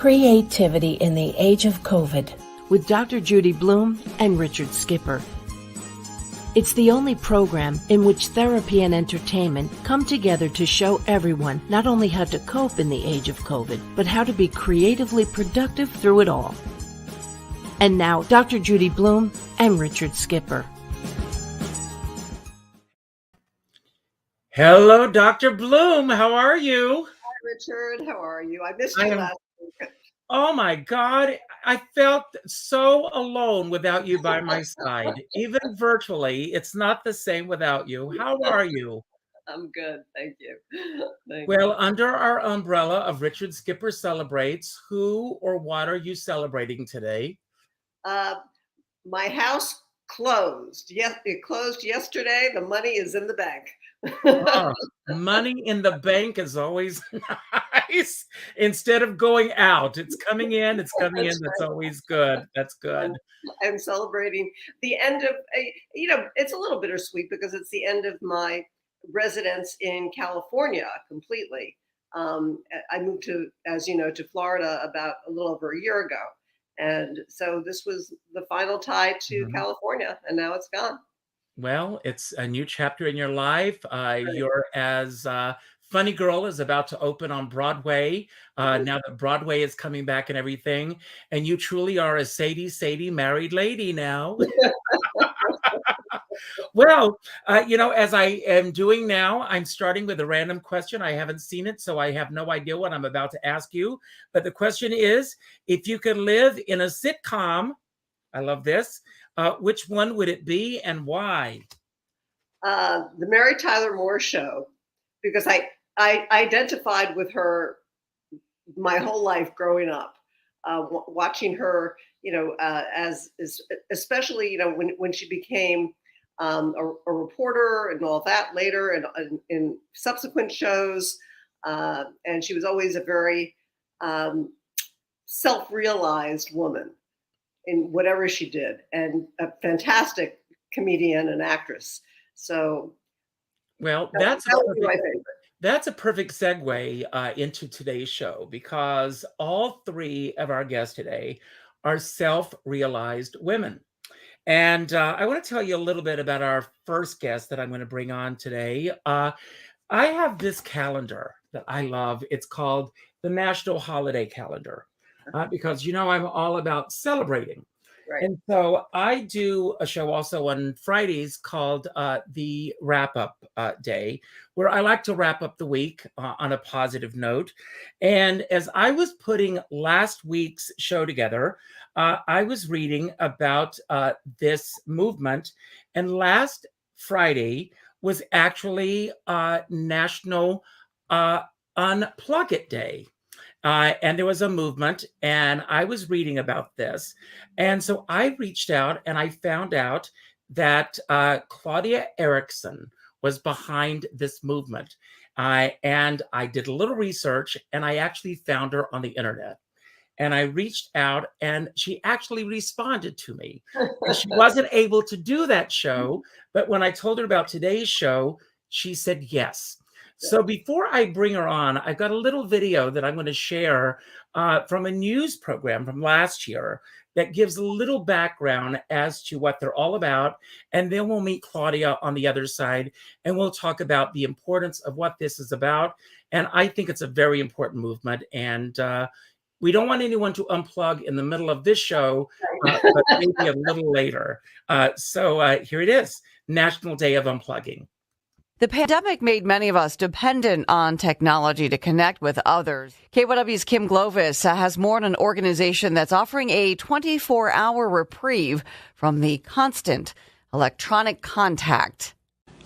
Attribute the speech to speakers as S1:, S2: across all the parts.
S1: Creativity in the Age of COVID with Dr. Judi Bloom and Richard Skipper. It's the only program in which therapy and entertainment come together to show everyone not only how to cope in the age of COVID, but how to be creatively productive through it all. And now, Dr. Judi Bloom and Richard Skipper.
S2: Hello, Dr. Bloom. How are you?
S3: Hi, Richard. How are you? I missed you last week.
S2: Oh, my God. I felt so alone without you by my side. Even virtually, it's not the same without you. How are you?
S3: I'm good. Thank you.
S2: Well, under our umbrella of Richard Skipper Celebrates, who or what are you celebrating today?
S3: My house closed. Yes, it closed yesterday. The money is in the bank.
S2: Money in the bank is always nice. Instead of going out, it's coming in. It's coming in. That's always good. That's good.
S3: I'm celebrating the end of, it's a little bittersweet because it's the end of my residence in California completely. I moved to, as you know, to Florida about a little over a year ago. And so this was the final tie to California, and now it's gone.
S2: Well, it's a new chapter in your life. You're as Funny Girl is about to open on Broadway. Now that Broadway is coming back and everything. And you truly are a Sadie married lady now. Well, as I am doing now, I'm starting with a random question. I haven't seen it, so I have no idea what I'm about to ask you. But the question is, if you could live in a sitcom, I love this, which one would it be and why?
S3: The Mary Tyler Moore Show, because I identified with her my whole life growing up, watching her, especially, when she became a reporter and all that later and in subsequent shows. And she was always a very self-realized woman in whatever she did, and a fantastic comedian and actress. So,
S2: well, that's a perfect segue into today's show, because all three of our guests today are self-realized women. And I want to tell you a little bit about our first guest that I'm going to bring on today. I have this calendar that I love. It's called the National Holiday Calendar. Because, I'm all about celebrating.
S3: Right.
S2: And so I do a show also on Fridays called the Wrap-Up Day, where I like to wrap up the week on a positive note. And as I was putting last week's show together, I was reading about this movement. And last Friday was actually National Unplug It Day. And there was a movement, and I was reading about this. And so I reached out and I found out that Claudia Erickson was behind this movement. And I did a little research, and I actually found her on the internet. And I reached out, and she actually responded to me. She wasn't able to do that show, but when I told her about today's show, she said yes. So before I bring her on, I've got a little video that I'm going to share from a news program from last year that gives a little background as to what they're all about. And then we'll meet Claudia on the other side, and we'll talk about the importance of what this is about. And I think it's a very important movement. And we don't want anyone to unplug in the middle of this show, but maybe a little later. So here it is, National Day of Unplugging.
S4: The pandemic made many of us dependent on technology to connect with others. KYW's Kim Glovis has more on an organization that's offering a 24-hour reprieve from the constant electronic contact.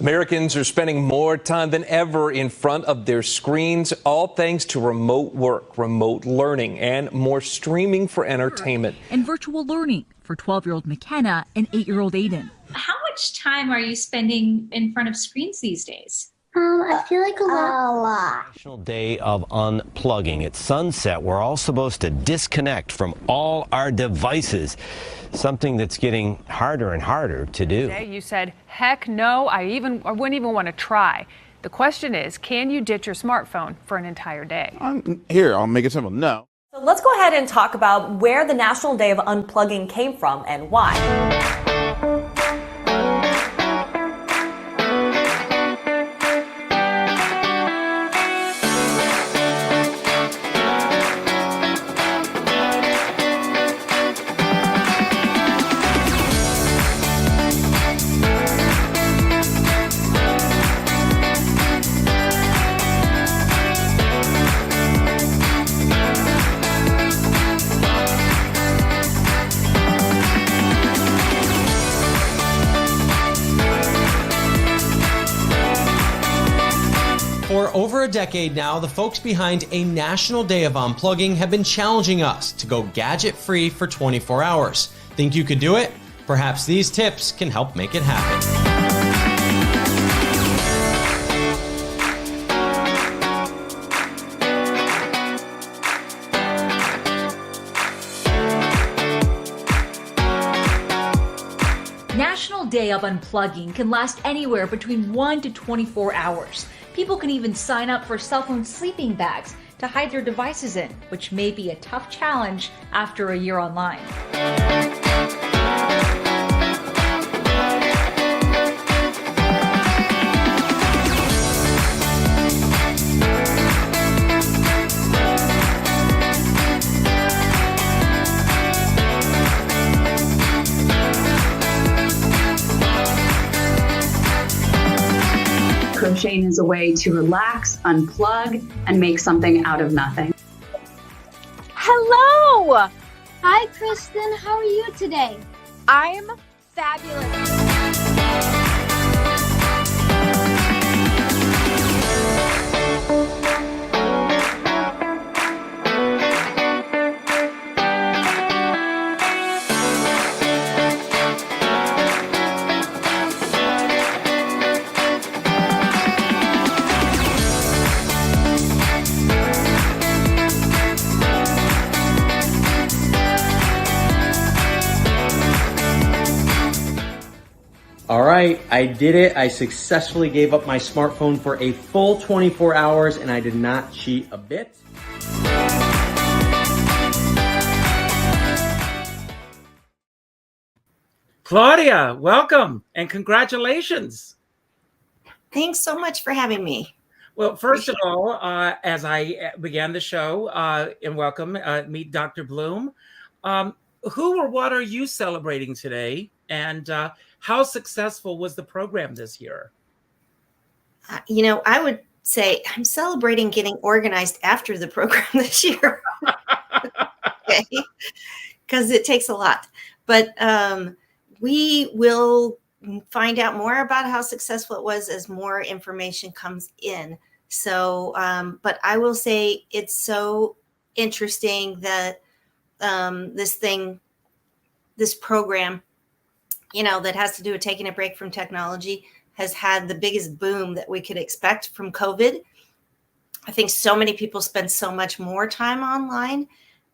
S5: Americans are spending more time than ever in front of their screens, all thanks to remote work, remote learning, and more streaming for entertainment.
S6: And virtual learning for 12-year-old McKenna and 8-year-old Aiden.
S7: How much time are you spending in front of screens these days?
S8: I feel like a lot.
S9: National Day of Unplugging. At sunset, we're all supposed to disconnect from all our devices, something that's getting harder and harder to do.
S10: Today you said, heck no, I wouldn't even want to try. The question is, can you ditch your smartphone for an entire day?
S11: Here, I'll make it simple. No.
S12: So
S11: Let's go ahead and talk about where the National Day of Unplugging came from and why.
S12: For over a decade now, the folks behind a National Day of Unplugging have been challenging us to go gadget-free for 24 hours. Think you could do it? Perhaps these tips can help make it happen.
S6: National Day of Unplugging can last anywhere between 1 to 24 hours. People can even sign up for cell phone sleeping bags to hide their devices in, which may be a tough challenge after a year online.
S13: Crocheting is a way to relax, unplug, and make something out of nothing.
S8: Hello! Hi, Kristen. How are you today?
S14: I'm fabulous.
S15: All right, I did it. I successfully gave up my smartphone for a full 24 hours and I did not cheat a bit.
S2: Claudia, welcome and congratulations.
S16: Thanks so much for having me.
S2: Well, first of all, as I began the show, and welcome, meet Dr. Bloom. Who or what are you celebrating today? And how successful was the program this year?
S16: I would say I'm celebrating getting organized after the program this year. Okay, because it takes a lot. But we will find out more about how successful it was as more information comes in. So, but I will say it's so interesting that this program, that has to do with taking a break from technology, has had the biggest boom that we could expect from COVID. I think so many people spend so much more time online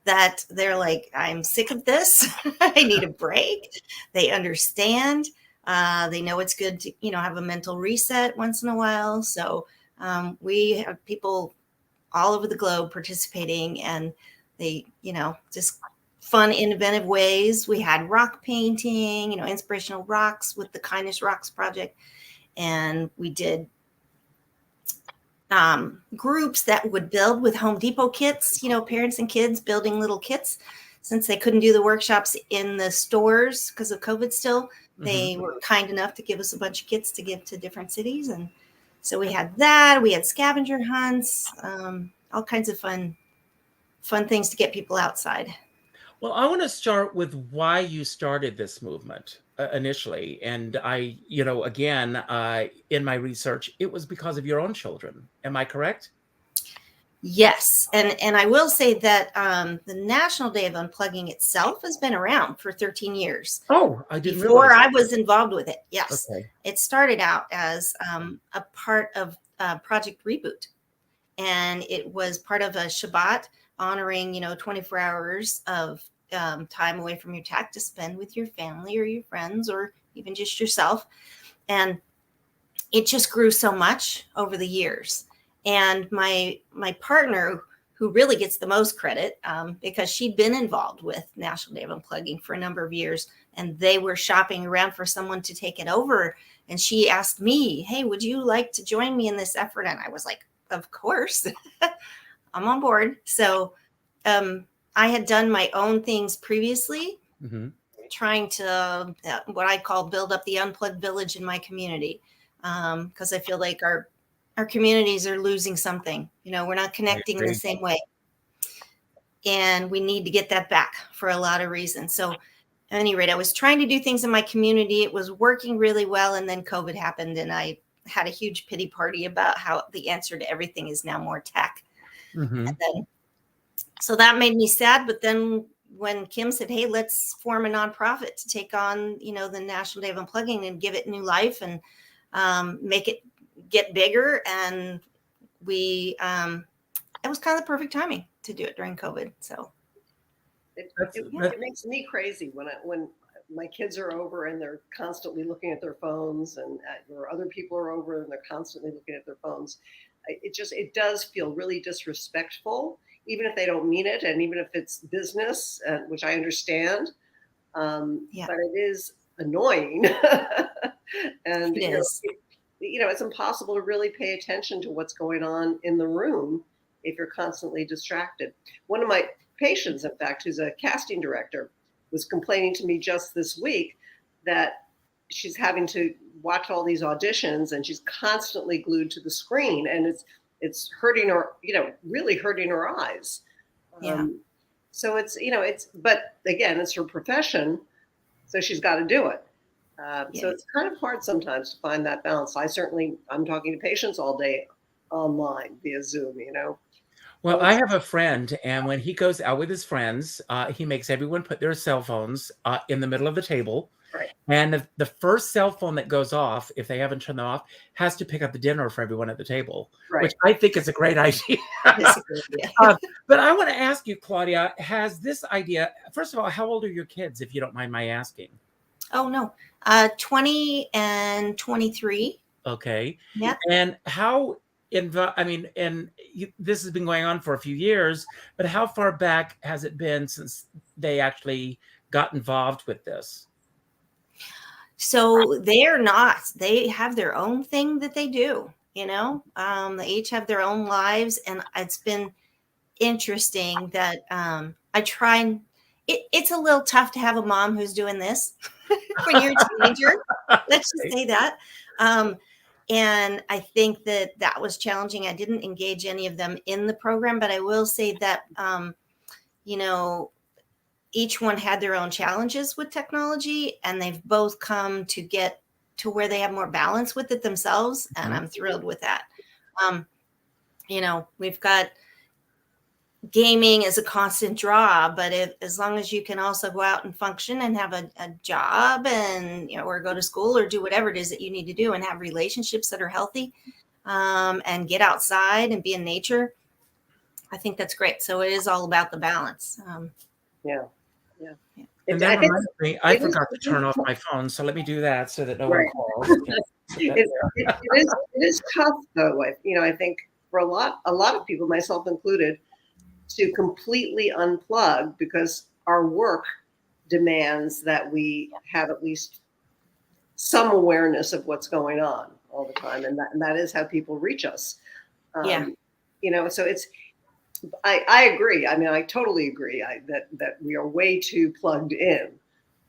S16: that they're like, I'm sick of this. I need a break. They understand. They know it's good to, have a mental reset once in a while. So we have people all over the globe participating, and they, just fun, inventive ways. We had rock painting, inspirational rocks with the Kindness Rocks project. And we did groups that would build with Home Depot kits, parents and kids building little kits. Since they couldn't do the workshops in the stores because of COVID still, they were kind enough to give us a bunch of kits to give to different cities. And so we had that. We had scavenger hunts, all kinds of fun things to get people outside.
S2: Well, I want to start with why you started this movement initially. And I, again, in my research, it was because of your own children. Am I correct?
S16: Yes. And I will say that the National Day of Unplugging itself has been around for 13 years.
S2: Oh, I didn't
S16: Before
S2: realize
S16: I was involved with it. Yes.
S2: Okay.
S16: It started out as a part of Project Reboot. And it was part of a Shabbat honoring, 24 hours of time away from your tech to spend with your family or your friends or even just yourself. And it just grew so much over the years. And my partner, who really gets the most credit because she'd been involved with National Day of Unplugging for a number of years, and they were shopping around for someone to take it over. And she asked me, hey, would you like to join me in this effort? And I was like, of course, I'm on board. So I had done my own things previously, trying to what I call build up the unplugged village in my community, because I feel like our communities are losing something. We're not connecting in the same way, and we need to get that back for a lot of reasons. So at any rate, I was trying to do things in my community. It was working really well, and then COVID happened, and I had a huge pity party about how the answer to everything is now more tech. And then, so that made me sad. But then when Kim said, hey, let's form a nonprofit to take on, the National Day of Unplugging and give it new life and make it get bigger. And it was kind of the perfect timing to do it during COVID. So
S3: it makes me crazy when my kids are over and they're constantly looking at their phones, or other people are over and they're constantly looking at their phones. It does feel really disrespectful, even if they don't mean it, and even if it's business, which I understand. But it is annoying, and
S16: it is.
S3: It's impossible to really pay attention to what's going on in the room if you're constantly distracted. One of my patients, in fact, who's a casting director, was complaining to me just this week that she's having to watch all these auditions and she's constantly glued to the screen, and it's hurting her, really hurting her eyes. So but again, it's her profession, so she's got to do it. So it's kind of hard sometimes to find that balance. I'm talking to patients all day online via Zoom,
S2: Well, I have a friend, and when he goes out with his friends, he makes everyone put their cell phones in the middle of the table.
S3: Right.
S2: And the first cell phone that goes off, if they haven't turned them off, has to pick up the dinner for everyone at the table, which I think is a great idea. But I want to ask you, Claudia, has this idea, first of all, how old are your kids, if you don't mind my asking?
S16: Oh, no. 20 and 23.
S2: Okay.
S16: Yeah.
S2: And how, this has been going on for a few years, but how far back has it been since they actually got involved with this?
S16: So they have their own thing that they do, they each have their own lives. And it's been interesting that I try and it's a little tough to have a mom who's doing this when you're a teenager. Let's just say that. And I think that was challenging. I didn't engage any of them in the program, but I will say that, each one had their own challenges with technology, and they've both come to get to where they have more balance with it themselves. And I'm thrilled with that. We've got gaming as a constant draw, but as long as you can also go out and function and have a job and, or go to school or do whatever it is that you need to do and have relationships that are healthy, and get outside and be in nature, I think that's great. So it is all about the balance.
S3: Yeah.
S2: And that reminds me, I forgot to turn off my phone, so let me do that so that no one calls.
S3: It is tough, though. I think for a lot of people, myself included, to completely unplug, because our work demands that we have at least some awareness of what's going on all the time, and that is how people reach us. So it's. I agree. I totally agree that we are way too plugged in.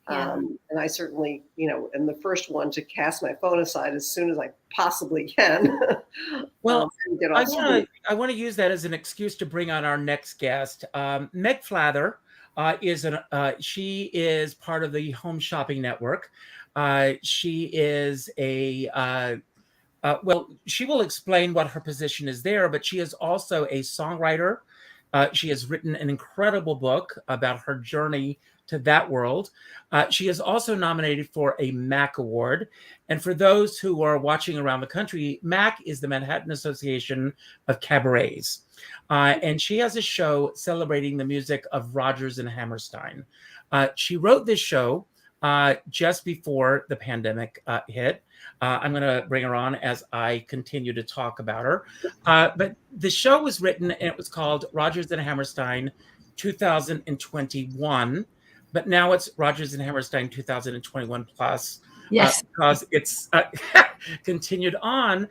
S3: And I certainly, am the first one to cast my phone aside as soon as I possibly can.
S2: Well, I want to use that as an excuse to bring on our next guest. Meg Flather she is part of the Home Shopping Network. She is she will explain what her position is there, but she is also a songwriter. She has written an incredible book about her journey to that world. She is also nominated for a MAC Award. And for those who are watching around the country, MAC is the Manhattan Association of Cabarets. And she has a show celebrating the music of Rodgers and Hammerstein. She wrote this show just before the pandemic hit. I'm going to bring her on as I continue to talk about her. But the show was written and it was called Rodgers and Hammerstein 2021. But now it's Rodgers and Hammerstein 2021 plus.
S17: Yes.
S2: Because it's continued on.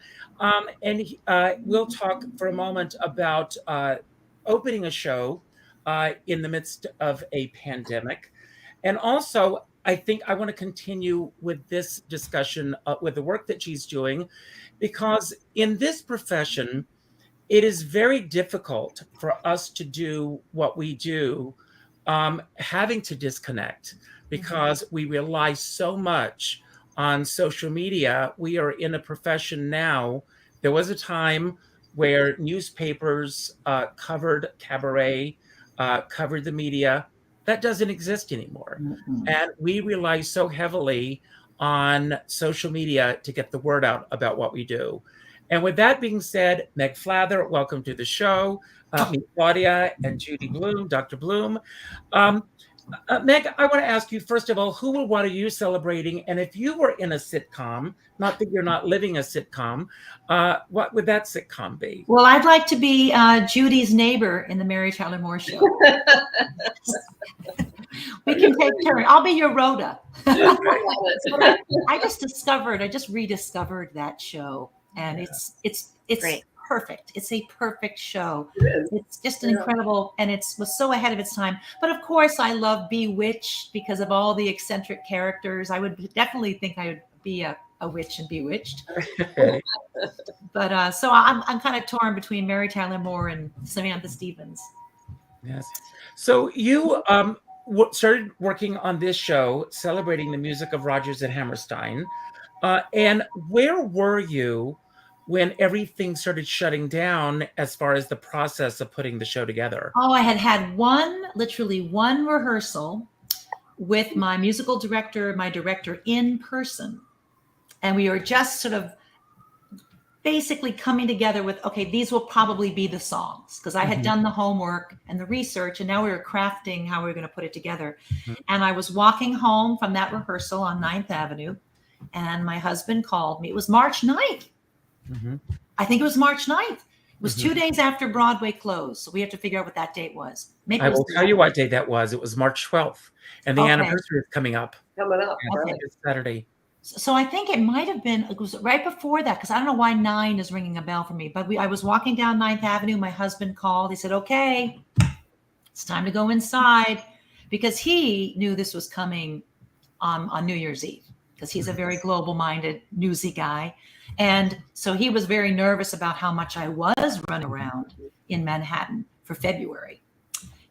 S2: And we'll talk for a moment about opening a show in the midst of a pandemic. And also, I think I want to continue with this discussion with the work that she's doing, because in this profession, it is very difficult for us to do what we do, having to disconnect, because we rely so much on social media. We are in a profession now. There was a time where newspapers covered cabaret, covered the media. That doesn't exist anymore. And we rely so heavily on social media to get the word out about what we do. And with that being said, Meg Flather, welcome to the show. Meet Claudia and Judi Bloom, Dr. Bloom. Meg, I want to ask you, first of all, who or what are you celebrating? And if you were in a sitcom, not that you're not living a sitcom, what would that sitcom be?
S17: Well, I'd like to be Judy's neighbor in the Mary Tyler Moore Show. We can take turns. I'll be your Rhoda. I just rediscovered that show, and it's
S16: Great.
S17: Perfect. It's a perfect show. It's just an incredible, and it was so ahead of its time. But of course, I love Bewitched because of all the eccentric characters. I would definitely think I would be a witch and Bewitched. But so I'm kind of torn between Mary Tyler Moore and Samantha Stevens.
S2: Yes. So you started working on this show, celebrating the music of Rodgers and Hammerstein. And where were you when everything started shutting down as far as the process of putting the show together?
S17: Oh, I had literally one rehearsal with my musical director, my director in person. And we were just sort of basically coming together with, okay, these will probably be the songs, because I had done the homework and the research, and now we were crafting how we were going to put it together. And I was walking home from that rehearsal on 9th Avenue, and my husband called me. It was March 9th. I think it was March 9th. It was 2 days after Broadway closed. So we have to figure out what that date was. Maybe
S2: I will tell you what day that was. It was March 12th. And the anniversary is coming up. It's Saturday.
S17: So I think it might have been, it was right before that, because I don't know why 9 is ringing a bell for me. But I was walking down 9th Avenue. My husband called. He said, okay, it's time to go inside, because he knew this was coming on New Year's Eve, because he's a very global-minded, newsy guy. And so he was very nervous about how much I was running around in Manhattan for February.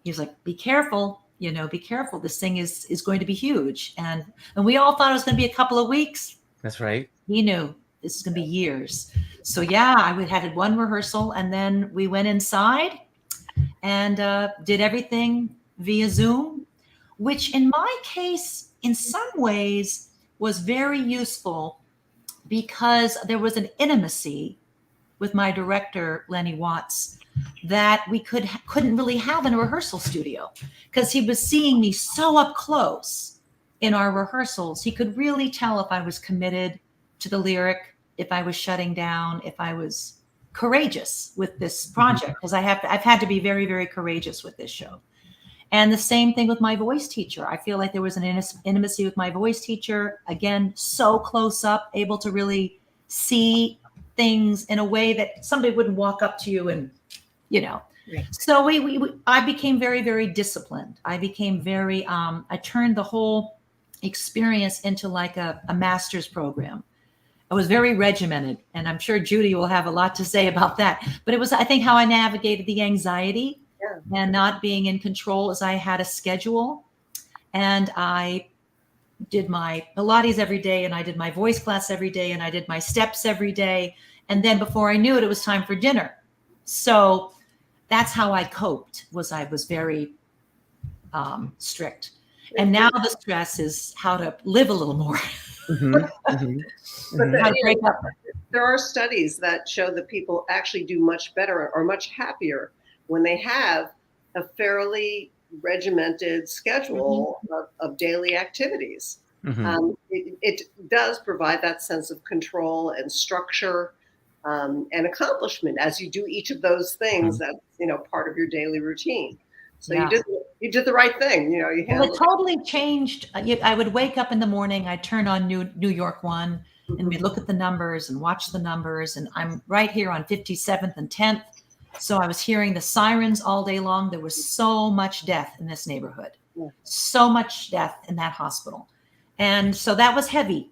S17: He was like, be careful, be careful. This thing is going to be huge. And we all thought it was going to be a couple of weeks.
S2: That's right.
S17: He knew this is going to be years. So yeah, I had one rehearsal, and then we went inside and did everything via Zoom, which in my case, in some ways, was very useful, because there was an intimacy with my director, Lenny Watts, that we couldn't really have in a rehearsal studio, because he was seeing me so up close in our rehearsals. He could really tell if I was committed to the lyric, if I was shutting down, if I was courageous with this project, because I've had to be very, very courageous with this show. And the same thing with my voice teacher. I feel like there was an intimacy with my voice teacher. Again, so close up, able to really see things in a way that somebody wouldn't walk up to you and, Right. So I became very, very disciplined. I became very, I turned the whole experience into like a master's program. I was very regimented, and I'm sure Judi will have a lot to say about that. But it was, I think, how I navigated the anxiety and not being in control, as I had a schedule. And I did my Pilates every day, and I did my voice class every day, and I did my steps every day. And then before I knew it, it was time for dinner. So that's how I coped, I was very strict. And now the stress is how to live a little more.
S3: But there are studies that show that people actually do much better or much happier when they have a fairly regimented schedule of daily activities. It does provide that sense of control and structure and accomplishment as you do each of those things. That's part of your daily routine. So you did the right thing. You
S17: Well, it totally changed. I would wake up in the morning, I'd turn on New York One, and we'd look at the numbers and watch the numbers. And I'm right here on 57th and 10th. So I was hearing the sirens all day long. There was so much death in this neighborhood, so much death in that hospital. And so that was heavy.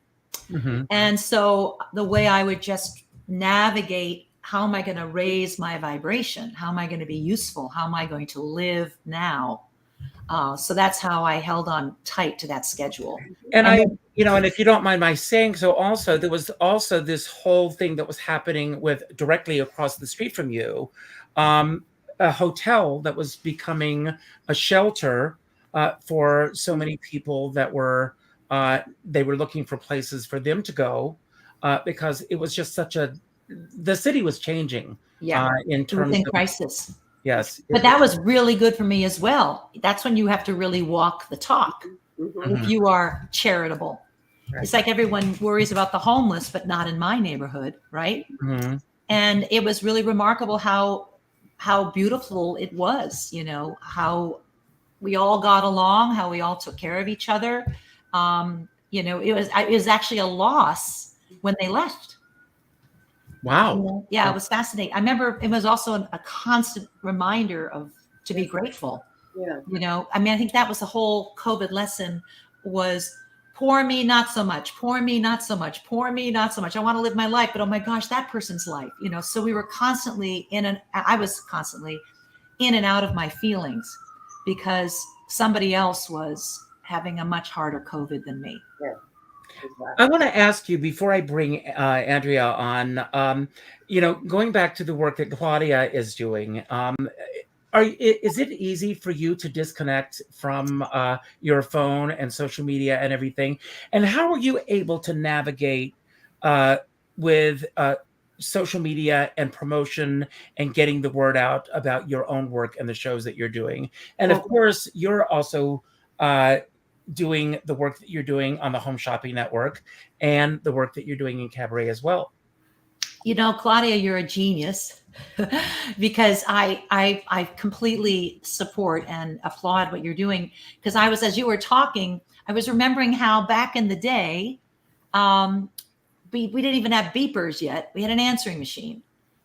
S17: And so the way I would just navigate, how am I going to raise my vibration? How am I going to be useful? How am I going to live now? So that's how I held on tight to that schedule.
S2: And and if you don't mind my saying so, also, there was also this whole thing that was happening with directly across the street from you, a hotel that was becoming a shelter for so many people that were, they were looking for places for them to go because it was just the city was changing in terms of
S17: crisis.
S2: Yes.
S17: But that was really good for me as well. That's when you have to really walk the talk. If you are charitable. It's like everyone worries about the homeless, but not in my neighborhood, right? And it was really remarkable how beautiful it was, how we all got along, how we all took care of each other. It was actually a loss when they left.
S2: Wow.
S17: Yeah, it was fascinating. I remember it was also a constant reminder to be grateful. I think that was the whole COVID lesson was poor me, not so much, poor me, not so much, poor me, not so much. I want to live my life, but oh my gosh, that person's life, so we were constantly I was constantly in and out of my feelings because somebody else was having a much harder COVID than me.
S2: I want to ask you before I bring Andrea on, going back to the work that Claudia is doing, is it easy for you to disconnect from your phone and social media and everything? And how are you able to navigate with social media and promotion and getting the word out about your own work and the shows that you're doing? And of course, you're also doing the work that you're doing on the Home Shopping Network and the work that you're doing in Cabaret as well.
S17: Claudia, you're a genius because I completely support and applaud what you're doing. Because as you were talking, I was remembering how back in the day, we didn't even have beepers yet. We had an answering machine,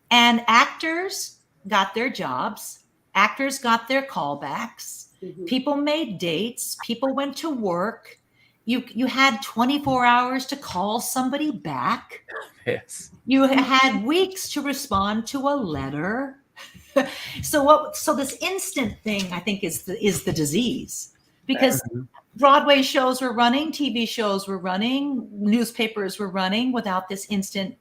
S17: and actors got their jobs. Actors got their callbacks. People made dates. People went to work. You had 24 hours to call somebody back.
S2: Yes.
S17: You had weeks to respond to a letter. So this instant thing, I think, is the disease, because Broadway shows were running, TV shows were running, newspapers were running without this instant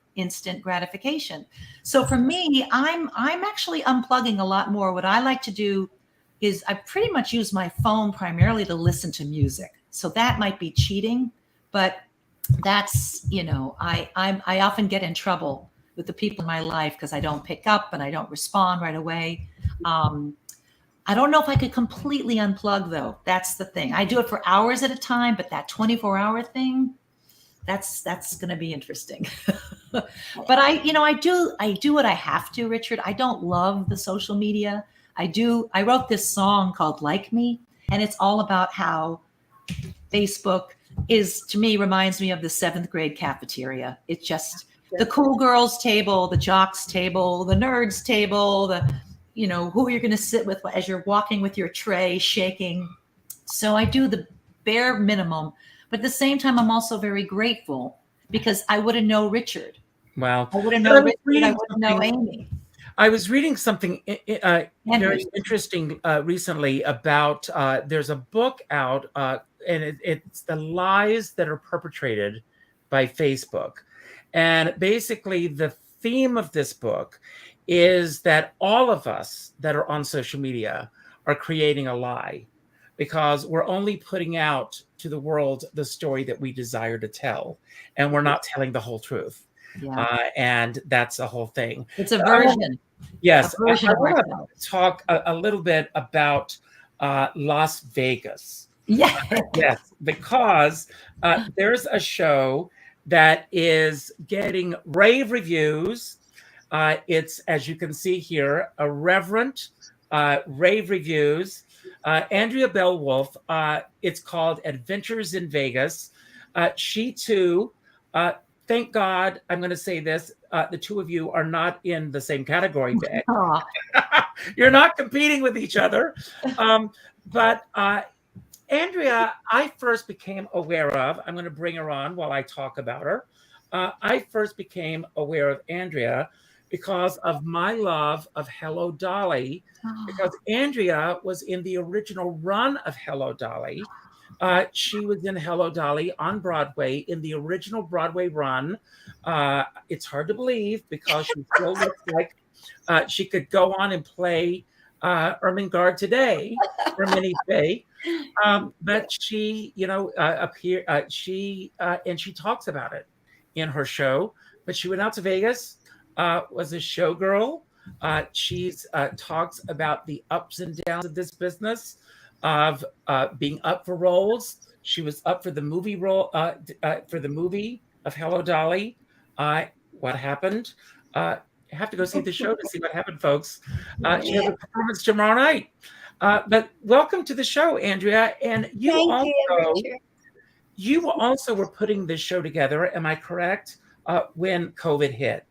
S17: gratification. So for me, I'm actually unplugging a lot more. What I like to do is I pretty much use my phone primarily to listen to music. So that might be cheating, but that's, I often get in trouble with the people in my life because I don't pick up and I don't respond right away. I don't know if I could completely unplug though. That's the thing. I do it for hours at a time, but that 24-hour thing, that's going to be interesting. But I do what I have to, Richard. I don't love the social media. I wrote this song called Like Me, and it's all about how Facebook to me, reminds me of the 7th grade cafeteria. It's just the cool girls table, the jocks table, the nerds table, who you're going to sit with as you're walking with your tray, shaking. So I do the bare minimum, but at the same time, I'm also very grateful because I wouldn't know Richard.
S2: Wow.
S17: I wouldn't know Richard. I wouldn't know Amy.
S2: I was reading something very interesting recently about there's a book out and it's the lies that are perpetrated by Facebook. And basically the theme of this book is that all of us that are on social media are creating a lie because we're only putting out to the world the story that we desire to tell, and we're not telling the whole truth. And that's the whole thing.
S17: It's a version.
S2: Yes.
S17: A version
S2: I want to talk a little bit about Las Vegas.
S17: Yeah.
S2: Yes, because there's a show that is getting rave reviews. It's, as you can see here, irreverent rave reviews. Andrea Bell Wolff, it's called Adventures in Vegas. She too, thank God, I'm going to say this, the two of you are not in the same category, Meg. You're not competing with each other. But Andrea, I first became aware of, I'm going to bring her on while I talk about her. I first became aware of Andrea because of my love of Hello Dolly, because Andrea was in the original run of Hello Dolly. She was in Hello Dolly on Broadway in the original Broadway run. It's hard to believe because she still looks like she could go on and play Ermengarde today, or Minnie Fay. But she, appear. She talks about it in her show. But she went out to Vegas, was a showgirl. She talks about the ups and downs of this business, of being up for roles. She was up for the movie role, for the movie of Hello Dolly. What happened? You have to go see the show to see what happened, folks. She has a performance tomorrow night. But welcome to the show, Andrea. And you also were putting this show together, am I correct, when COVID hit?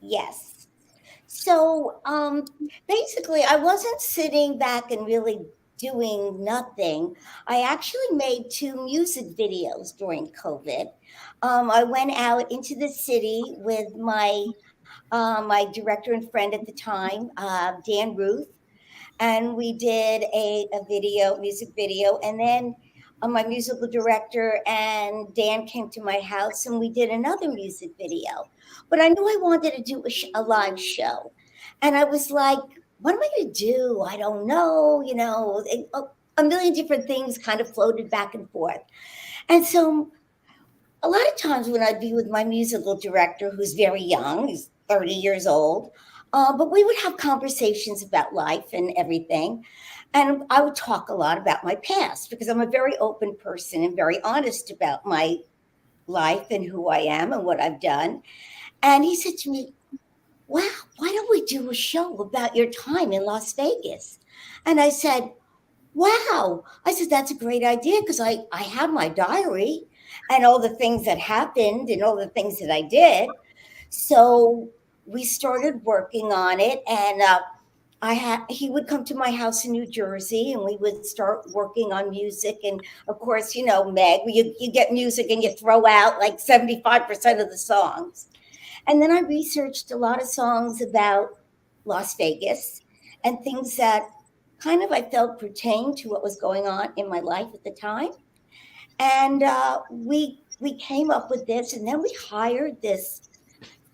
S18: Yes. So basically, I wasn't sitting back and really doing nothing. I actually made 2 music videos during COVID. I went out into the city with my director and friend at the time, Dan Ruth, and we did a music video. And then my musical director and Dan came to my house and we did another music video. But I knew I wanted to do a live show. And I was like, what am I going to do? I don't know. A million different things kind of floated back and forth. And so a lot of times when I'd be with my musical director, who's very young, he's 30 years old, but we would have conversations about life and everything. And I would talk a lot about my past because I'm a very open person and very honest about my life and who I am and what I've done. And he said to me, wow, why don't we do a show about your time in Las Vegas? And I said, wow. I said, that's a great idea because I have my diary and all the things that happened and all the things that I did. So we started working on it, and he would come to my house in New Jersey and we would start working on music. And of course, Meg, you get music and you throw out like 75% of the songs. And then I researched a lot of songs about Las Vegas and things that kind of I felt pertained to what was going on in my life at the time. And we came up with this, and then we hired this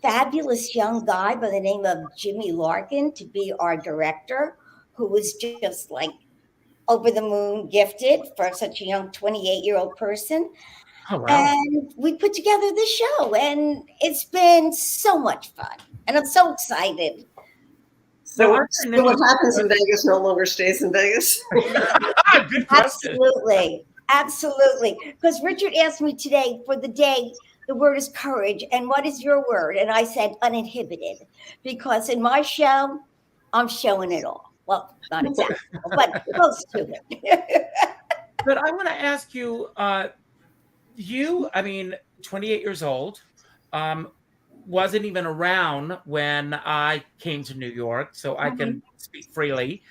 S18: fabulous young guy by the name of Jimmy Larkin to be our director, who was just like over the moon gifted for such a young 28-year-old person.
S2: Oh, wow.
S18: And we put together this show, and it's been so much fun. And I'm so excited.
S3: So what happens in Vegas no longer stays in Vegas.
S2: Good question.
S18: Absolutely. Because Richard asked me today for the day, the word is courage. And what is your word? And I said uninhibited. Because in my show, I'm showing it all. Well, not exactly, but close to it.
S2: But I want to ask you, 28 years old, wasn't even around when I came to New York, so I can speak freely.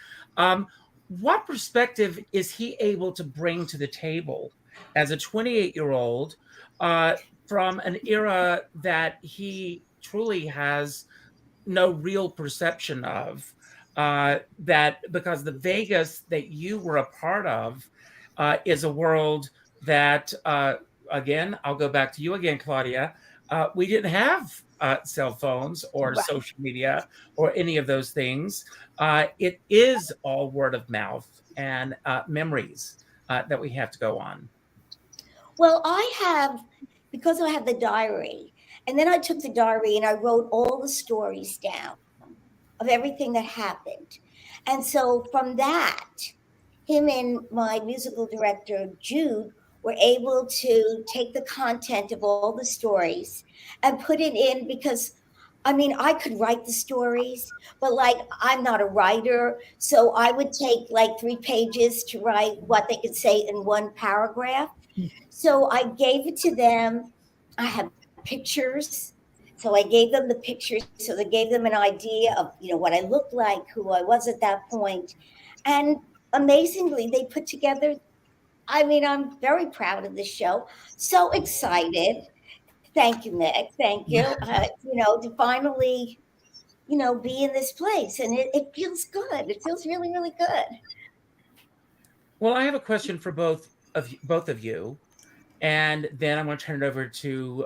S2: What perspective is he able to bring to the table as a 28-year-old from an era that he truly has no real perception of? That because the Vegas that you were a part of is a world that, again, I'll go back to you again, Claudia. We didn't have cell phones or social media or any of those things. It is all word of mouth and memories that we have to go on.
S18: Well, because I have the diary, and then I took the diary and I wrote all the stories down of everything that happened. And so from that, him and my musical director, Jude, were able to take the content of all the stories and put it in because I mean, I could write the stories, but like I'm not a writer. So I would take like 3 pages to write what they could say in one paragraph. So I gave it to them. I have pictures. So I gave them the pictures. So they gave them an idea of, what I looked like, who I was at that point. And amazingly, they put together, I mean, I'm very proud of the show. So excited. Thank you, Meg. Thank you. To finally, be in this place. And it feels good. It feels really, really good.
S2: Well, I have a question for both of you. And then I'm going to turn it over to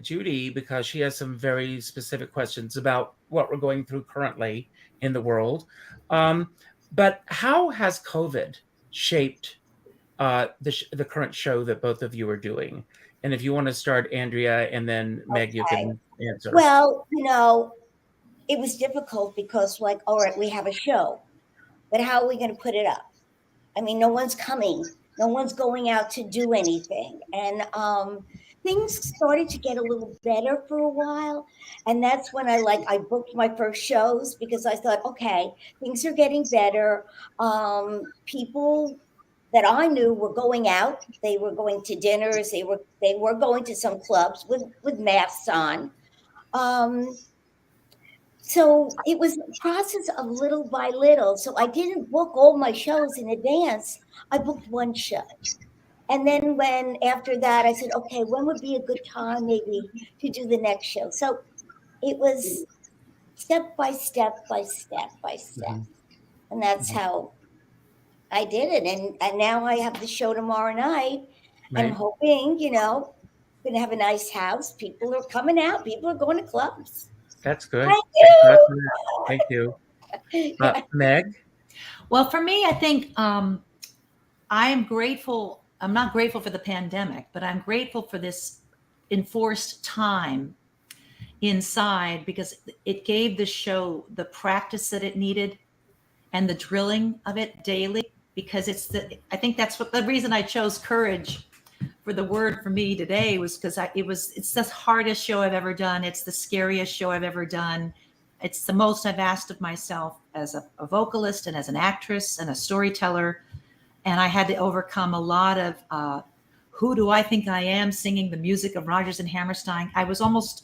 S2: Judy because she has some very specific questions about what we're going through currently in the world. But how has COVID shaped the current show that both of you are doing? And if you want to start, Andrea, and then Meg, you can answer.
S18: Well, it was difficult because, like, all right, we have a show, but how are we going to put it up? I mean, no one's coming. No one's going out to do anything. And things started to get a little better for a while. And that's when I booked my first shows because I thought, okay, things are getting better. People that I knew were going out. They were going to dinners. They were going to some clubs with masks on. So it was a process of little by little. So I didn't book all my shows in advance. I booked one show. And then after that, I said, okay, when would be a good time maybe to do the next show? So it was step by step by step by step. Mm-hmm. And that's how I did it. And now I have the show tomorrow night. Right. I'm hoping, going to have a nice house. People are coming out. People are going to clubs.
S2: That's good.
S18: Thank
S2: you. Meg?
S17: Well, for me, I think I'm grateful. I'm not grateful for the pandemic, but I'm grateful for this enforced time inside because it gave the show the practice that it needed and the drilling of it daily. Because I think that's the reason I chose courage for the word for me today was because it's the hardest show I've ever done. It's the scariest show I've ever done. It's the most I've asked of myself as a vocalist and as an actress and a storyteller. And I had to overcome a lot of who do I think I am singing the music of Rodgers and Hammerstein. I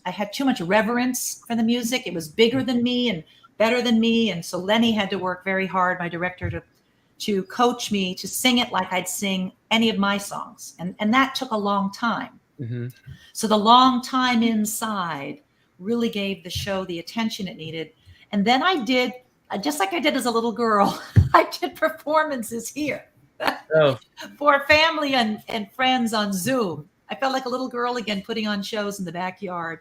S17: had too much reverence for the music. It was bigger than me and better than me. And so Lenny had to work very hard, my director, to coach me to sing it like I'd sing any of my songs. And that took a long time. Mm-hmm. So the long time inside really gave the show the attention it needed. And then I did, just like I did as a little girl, I did performances here for family and friends on Zoom. I felt like a little girl again, putting on shows in the backyard.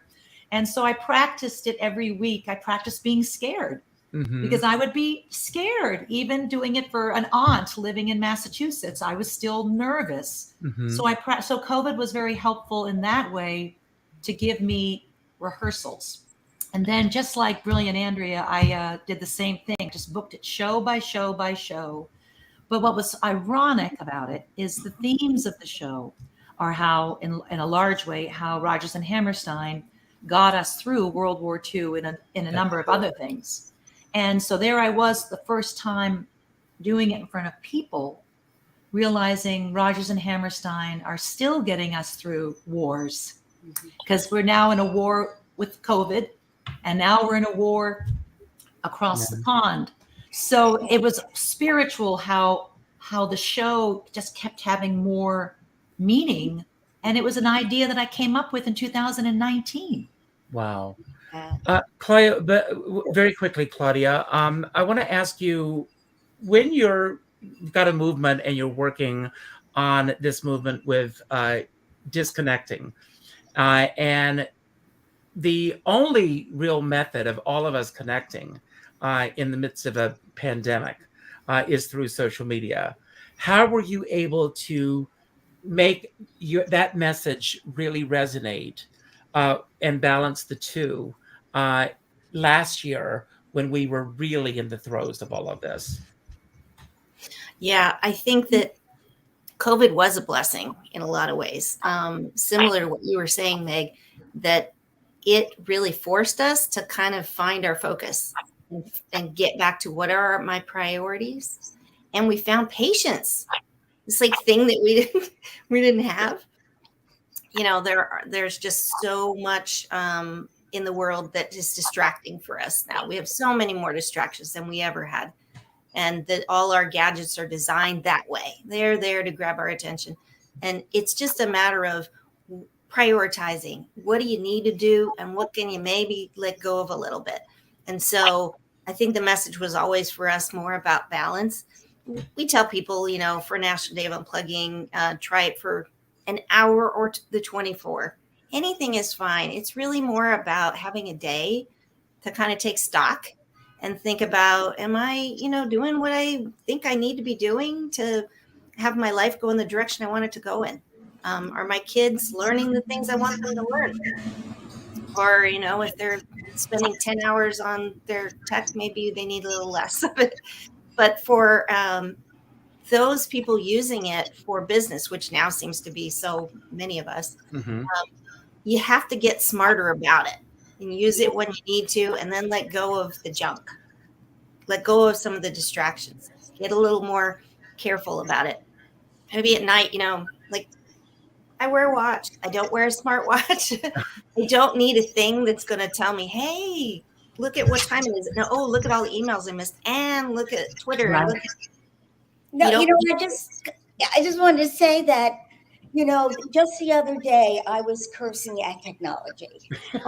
S17: And so I practiced it every week. I practiced being scared. Mm-hmm. Because I would be scared, even doing it for an aunt living in Massachusetts. I was still nervous. Mm-hmm. So COVID was very helpful in that way to give me rehearsals. And then just like Brilliant Andrea, I did the same thing, just booked it show by show by show. But what was ironic about it is the themes of the show are how, in a large way, how Rodgers and Hammerstein got us through World War II in a number of other things. And so there I was the first time doing it in front of people, realizing Rodgers and Hammerstein are still getting us through wars because we're now in a war with COVID and now we're in a war across the pond. So it was spiritual how the show just kept having more meaning. And it was an idea that I came up with in 2019.
S2: Wow. Claudia, but very quickly, Claudia, I want to ask you, when you've got a movement and you're working on this movement with disconnecting, and the only real method of all of us connecting in the midst of a pandemic is through social media. How were you able to make that message really resonate and balance the two last year when we were really in the throes of all of this?
S16: Yeah, I think that COVID was a blessing in a lot of ways. Similar to what you were saying, Meg, that it really forced us to kind of find our focus and get back to what are my priorities. And we found patience. It's like thing that we didn't have. You know, there's just so much in the world that is distracting for us now. We have so many more distractions than we ever had. And that all our gadgets are designed that way. They're there to grab our attention. And it's just a matter of prioritizing. What do you need to do? And what can you maybe let go of a little bit? And so I think the message was always for us more about balance. We tell people, you know, for National Day of Unplugging, try it for an hour or the 24. Anything is fine. It's really more about having a day to kind of take stock and think about, am I, you know, doing what I think I need to be doing to have my life go in the direction I want it to go in? Are my kids learning the things I want them to learn? Or, you know, if they're spending 10 hours on their tech, maybe they need a little less of it. But for those people using it for business, which now seems to be so many of us, you have to get smarter about it and use it when you need to, and then let go of the junk. Let go of some of the distractions. Get a little more careful about it. Maybe at night, you know, like I wear a watch. I don't wear a smartwatch. I don't need a thing that's going to tell me, hey, look at what time it is. No, oh, look at all the emails I missed, and look at Twitter.
S18: Right.
S16: Look at,
S18: I just wanted to say that, you know, just the other day I was cursing at technology,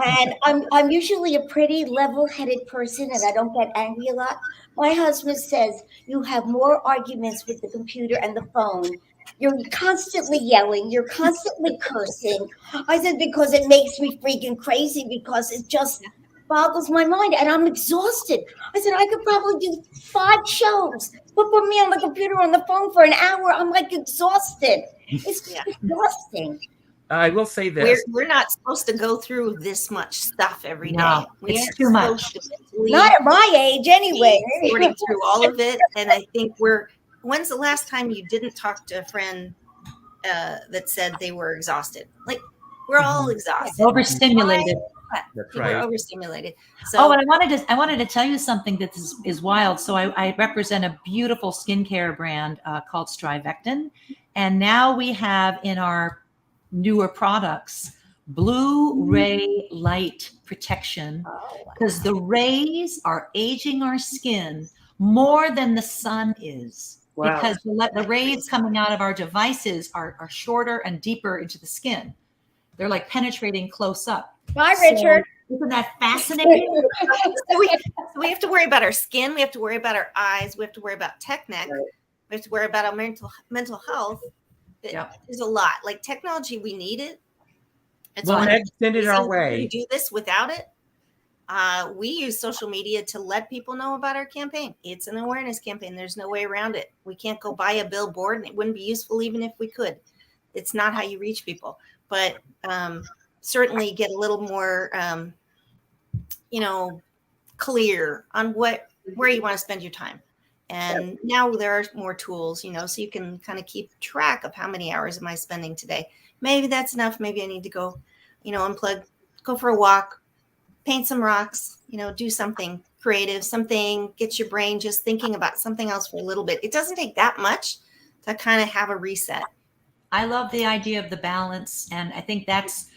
S18: and I'm usually a pretty level-headed person, and I don't get angry a lot. My husband says you have more arguments with the computer and the phone. You're constantly yelling. You're constantly cursing. I said, because it makes me freaking crazy, because it just boggles my mind, and I'm exhausted. I said, I could probably do 5 shows, but put me on the computer, on the phone for an hour. I'm like exhausted. It's exhausting.
S2: I will say this.
S16: We're not supposed to go through this much stuff every day.
S17: No, it's too much.
S18: Not at my age anyway.
S16: Sorting through all of it. And I think when's the last time you didn't talk to a friend that said they were exhausted? Like, we're all exhausted.
S17: Overstimulated.
S2: That's
S16: right. We're overstimulated. So,
S17: oh, and I wanted to tell you something that is wild. So I represent a beautiful skincare brand called Strivectin. And now we have in our newer products blue ray light protection, because the rays are aging our skin more than the sun is. Wow. Because the rays coming out of our devices are shorter and deeper into the skin. They're like penetrating close up.
S18: Bye, Richard.
S17: Isn't that fascinating?
S16: So we have to worry about our skin. We have to worry about our eyes. We have to worry about tech neck. Right. We have to worry about our mental health. There's a lot. Like technology, we need it.
S2: It's send it our way.
S16: We do this without it. We use social media to let people know about our campaign. It's an awareness campaign. There's no way around it. We can't go buy a billboard, and it wouldn't be useful even if we could. It's not how you reach people. But certainly get a little more, clear on where you want to spend your time. And now there are more tools, so you can kind of keep track of how many hours am I spending today. Maybe that's enough. Maybe I need to go, unplug, go for a walk, paint some rocks, do something creative, get your brain just thinking about something else for a little bit. It doesn't take that much to kind of have a reset.
S17: I love the idea of the balance. And I think that's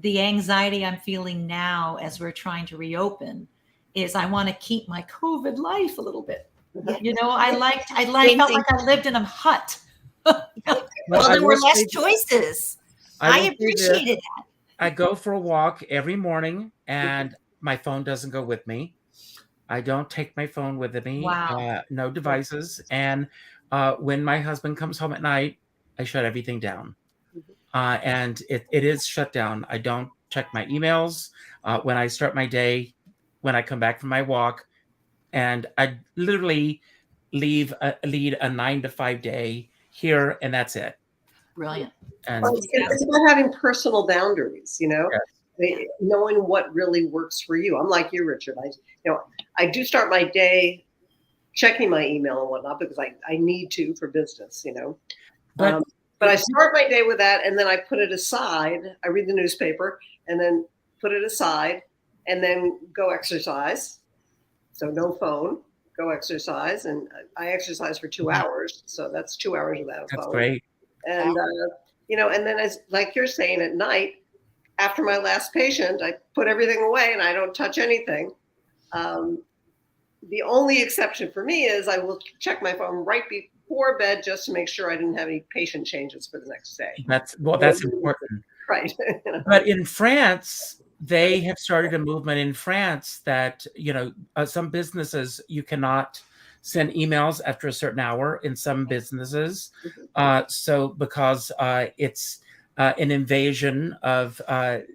S17: the anxiety I'm feeling now as we're trying to reopen is I want to keep my COVID life a little bit. I felt like I lived in a hut.
S16: Well, there were less choices. I appreciated that.
S2: I go for a walk every morning and my phone doesn't go with me. I don't take my phone with me.
S17: Wow.
S2: No devices. And when my husband comes home at night, I shut everything down. And it is shut down. I don't check my emails when I start my day, when I come back from my walk. And I literally lead a 9 to 5 day here, and that's it.
S17: Brilliant.
S2: And
S3: it's about having personal boundaries, knowing what really works for you. I'm like you, Richard. I do start my day checking my email and whatnot because I need to for business, you know.
S2: But
S3: But I start my day with that, and then I put it aside. I read the newspaper, and then put it aside, and then go exercise. So no phone, go exercise, and I exercise for 2 hours. So that's 2 hours without a phone.
S2: That's great.
S3: And you know, and then as like you're saying, at night, after my last patient, I put everything away and I don't touch anything. The only exception for me is I will check my phone right before bed just to make sure I didn't have any patient changes for the next day.
S2: That's important.
S3: Right.
S2: But in France, they have started a movement in France that, you know, some businesses, you cannot send emails after a certain hour in some businesses. So because it's an invasion of,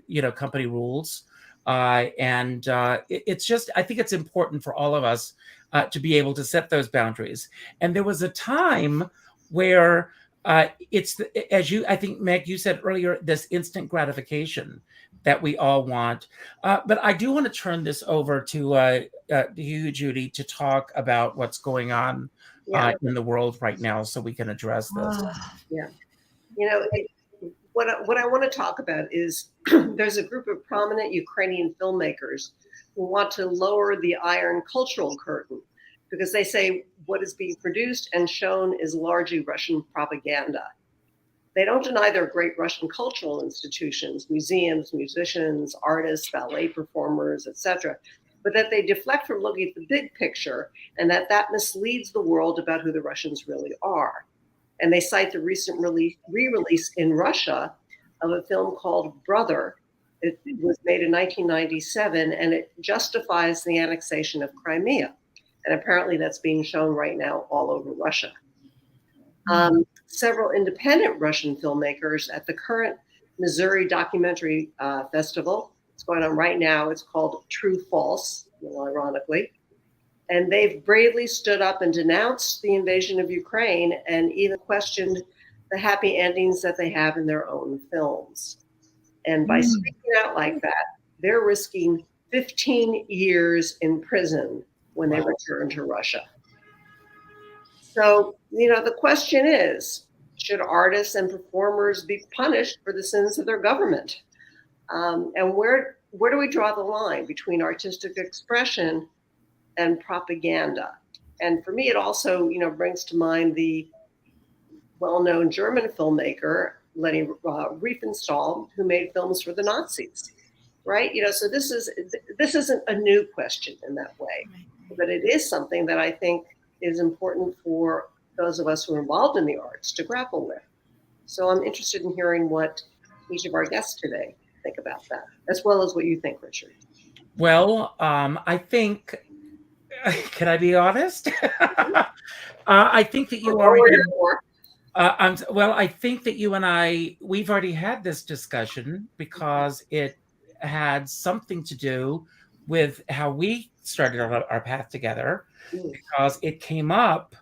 S2: you know, company rules. It's just, I think it's important for all of us to be able to set those boundaries. And there was a time where I think, Meg, you said earlier, this instant gratification that we all want. But I do want to turn this over to you, Judi, to talk about what's going on in the world right now so we can address this.
S3: Yeah. You know, what I want to talk about is there's a group of prominent Ukrainian filmmakers who want to lower the Iron Cultural Curtain because they say what is being produced and shown is largely Russian propaganda. They don't deny there are great Russian cultural institutions, museums, musicians, artists, ballet performers, etc., but that they deflect from looking at the big picture and that misleads the world about who the Russians really are. And they cite the recent re-release in Russia of a film called Brother. It was made in 1997, and it justifies the annexation of Crimea. And apparently that's being shown right now all over Russia. Several independent Russian filmmakers at the current Missouri Documentary Festival, it's going on right now, it's called True False, ironically. And they've bravely stood up and denounced the invasion of Ukraine and even questioned the happy endings that they have in their own films. And by speaking out like that, they're risking 15 years in prison when they return to Russia. So, you know, the question is, should artists and performers be punished for the sins of their government? And where do we draw the line between artistic expression and propaganda? And for me, it also, you know, brings to mind the well-known German filmmaker, Leni Riefenstahl, who made films for the Nazis, right? You know, so this isn't a new question in that way, but it is something that I think is important for those of us who are involved in the arts to grapple with. So I'm interested in hearing what each of our guests today think about that, as well as what you think, Richard.
S2: Well, I think, can I be honest? I think that you already. Well, I think that you and I, we've already had this discussion because it had something to do with how we started our path together, because it came up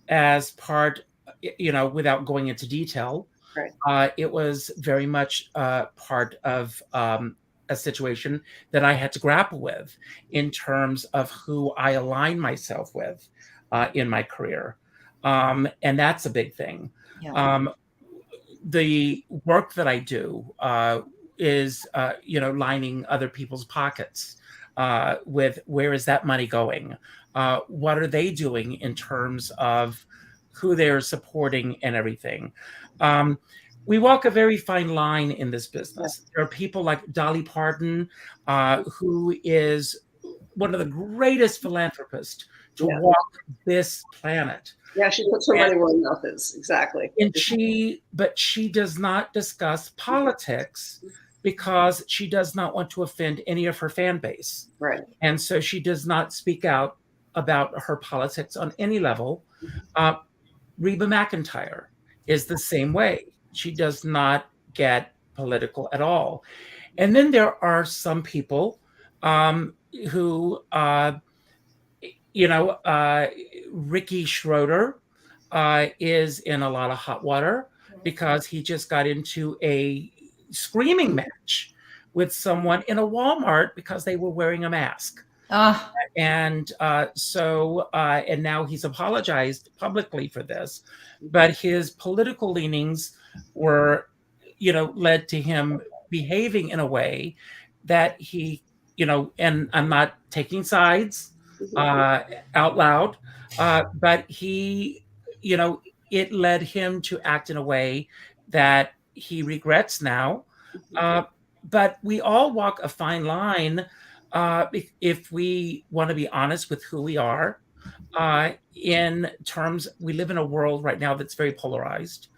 S2: as part, you know, without going into detail, it was very much part of a situation that I had to grapple with in terms of who I align myself with in my career. And that's a big thing. Yeah. The work that I do is, you know, lining other people's pockets with where is that money going? What are they doing in terms of who they're supporting and everything? We walk a very fine line in this business. There are people like Dolly Parton, who is one of the greatest philanthropists to walk this planet.
S3: Yeah, she puts her money where her mouth is, exactly.
S2: But she does not discuss politics because she does not want to offend any of her fan base.
S3: Right.
S2: And so she does not speak out about her politics on any level. Reba McEntire is the same way. She does not get political at all. And then there are some people who, you know, Ricky Schroeder is in a lot of hot water because he just got into a screaming match with someone in a Walmart because they were wearing a mask. And and now he's apologized publicly for this, but his political leanings were, led to him behaving in a way that he, and I'm not taking sides out loud, but he, it led him to act in a way that he regrets now. But we all walk a fine line if we want to be honest with who we are. In terms, we live in a world right now that's very polarized.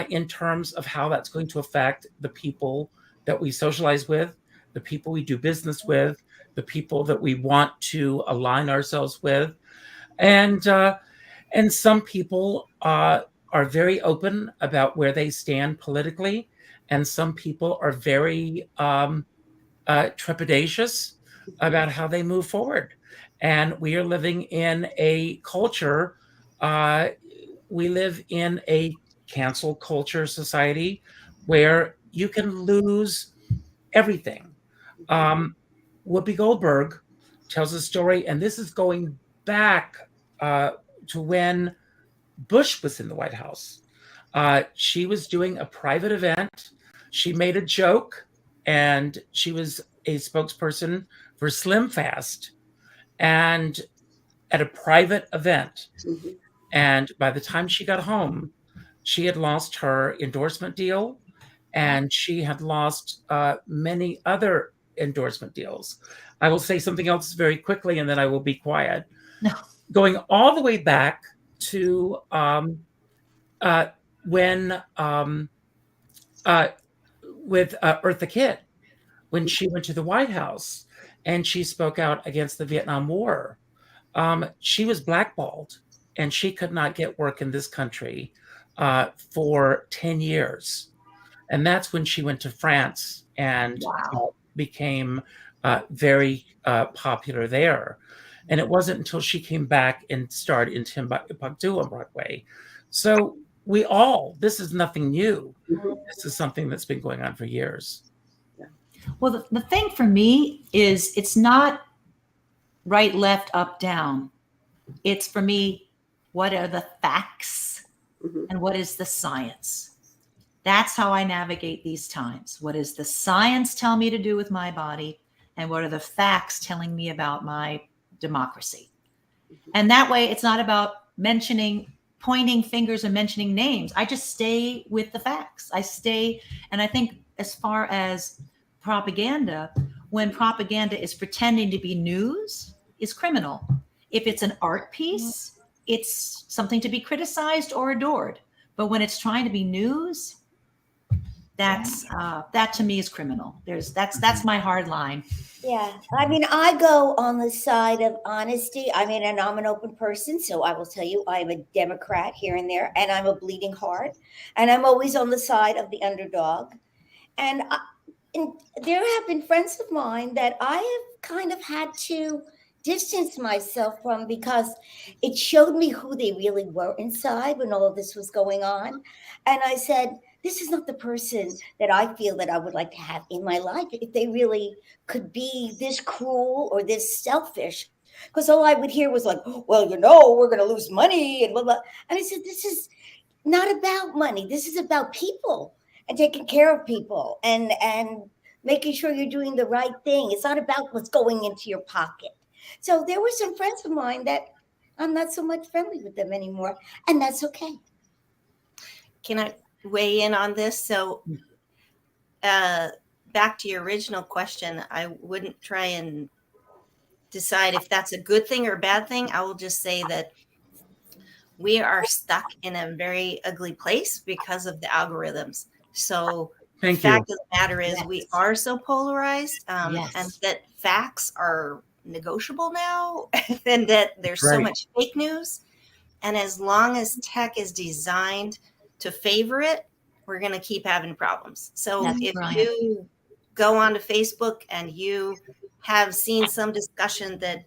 S2: In terms of how that's going to affect the people that we socialize with, the people we do business with, the people that we want to align ourselves with, and some people are very open about where they stand politically, and some people are very trepidatious about how they move forward. And we are living in a culture. We live in a cancel culture society where you can lose everything. Whoopi Goldberg tells a story, and this is going back to when Bush was in the White House. She was doing a private event. She made a joke, and she was a spokesperson for Slim Fast, and at a private event. And by the time she got home, she had lost her endorsement deal, and she had lost many other endorsement deals. I will say something else very quickly, and then I will be quiet.
S17: No.
S2: Going all the way back to when with Eartha Kitt, when she went to the White House and she spoke out against the Vietnam War. She was blackballed, and she could not get work in this country for 10 years. And that's when she went to France and became very popular there. And it wasn't until she came back and starred in Timbuktu on Broadway. So this is nothing new. This is something that's been going on for years.
S17: Well, the thing for me is it's not right, left, up, down. It's for me, what are the facts and what is the science? That's how I navigate these times. What does the science tell me to do with my body? And what are the facts telling me about my democracy? And that way, it's not about pointing fingers and mentioning names. I just stay with the facts. And I think as far as propaganda, when propaganda is pretending to be news, is criminal. If it's an art piece, it's something to be criticized or adored. But when it's trying to be news, that to me is criminal. That's my hard line.
S18: Yeah, I mean, I go on the side of honesty. I mean, and I'm an open person, so I will tell you, I'm a Democrat here and there, and I'm a bleeding heart, and I'm always on the side of the underdog. And there have been friends of mine that I have kind of had to distance myself from, because it showed me who they really were inside when all of this was going on. And I said, this is not the person that I feel that I would like to have in my life if they really could be this cruel or this selfish. Because all I would hear was like, well, we're going to lose money and blah, blah. And I said, this is not about money. This is about people and taking care of people and making sure you're doing the right thing. It's not about what's going into your pocket. So there were some friends of mine that I'm not so much friendly with them anymore, and that's okay.
S16: Can I weigh in on this? So back to your original question, I wouldn't try and decide if that's a good thing or a bad thing. I will just say that we are stuck in a very ugly place because of the algorithms. So the fact of the matter is we are so polarized, and that facts are negotiable now, and that there's so much fake news. And as long as tech is designed to favor it, we're going to keep having problems. So you go onto Facebook and you have seen some discussion that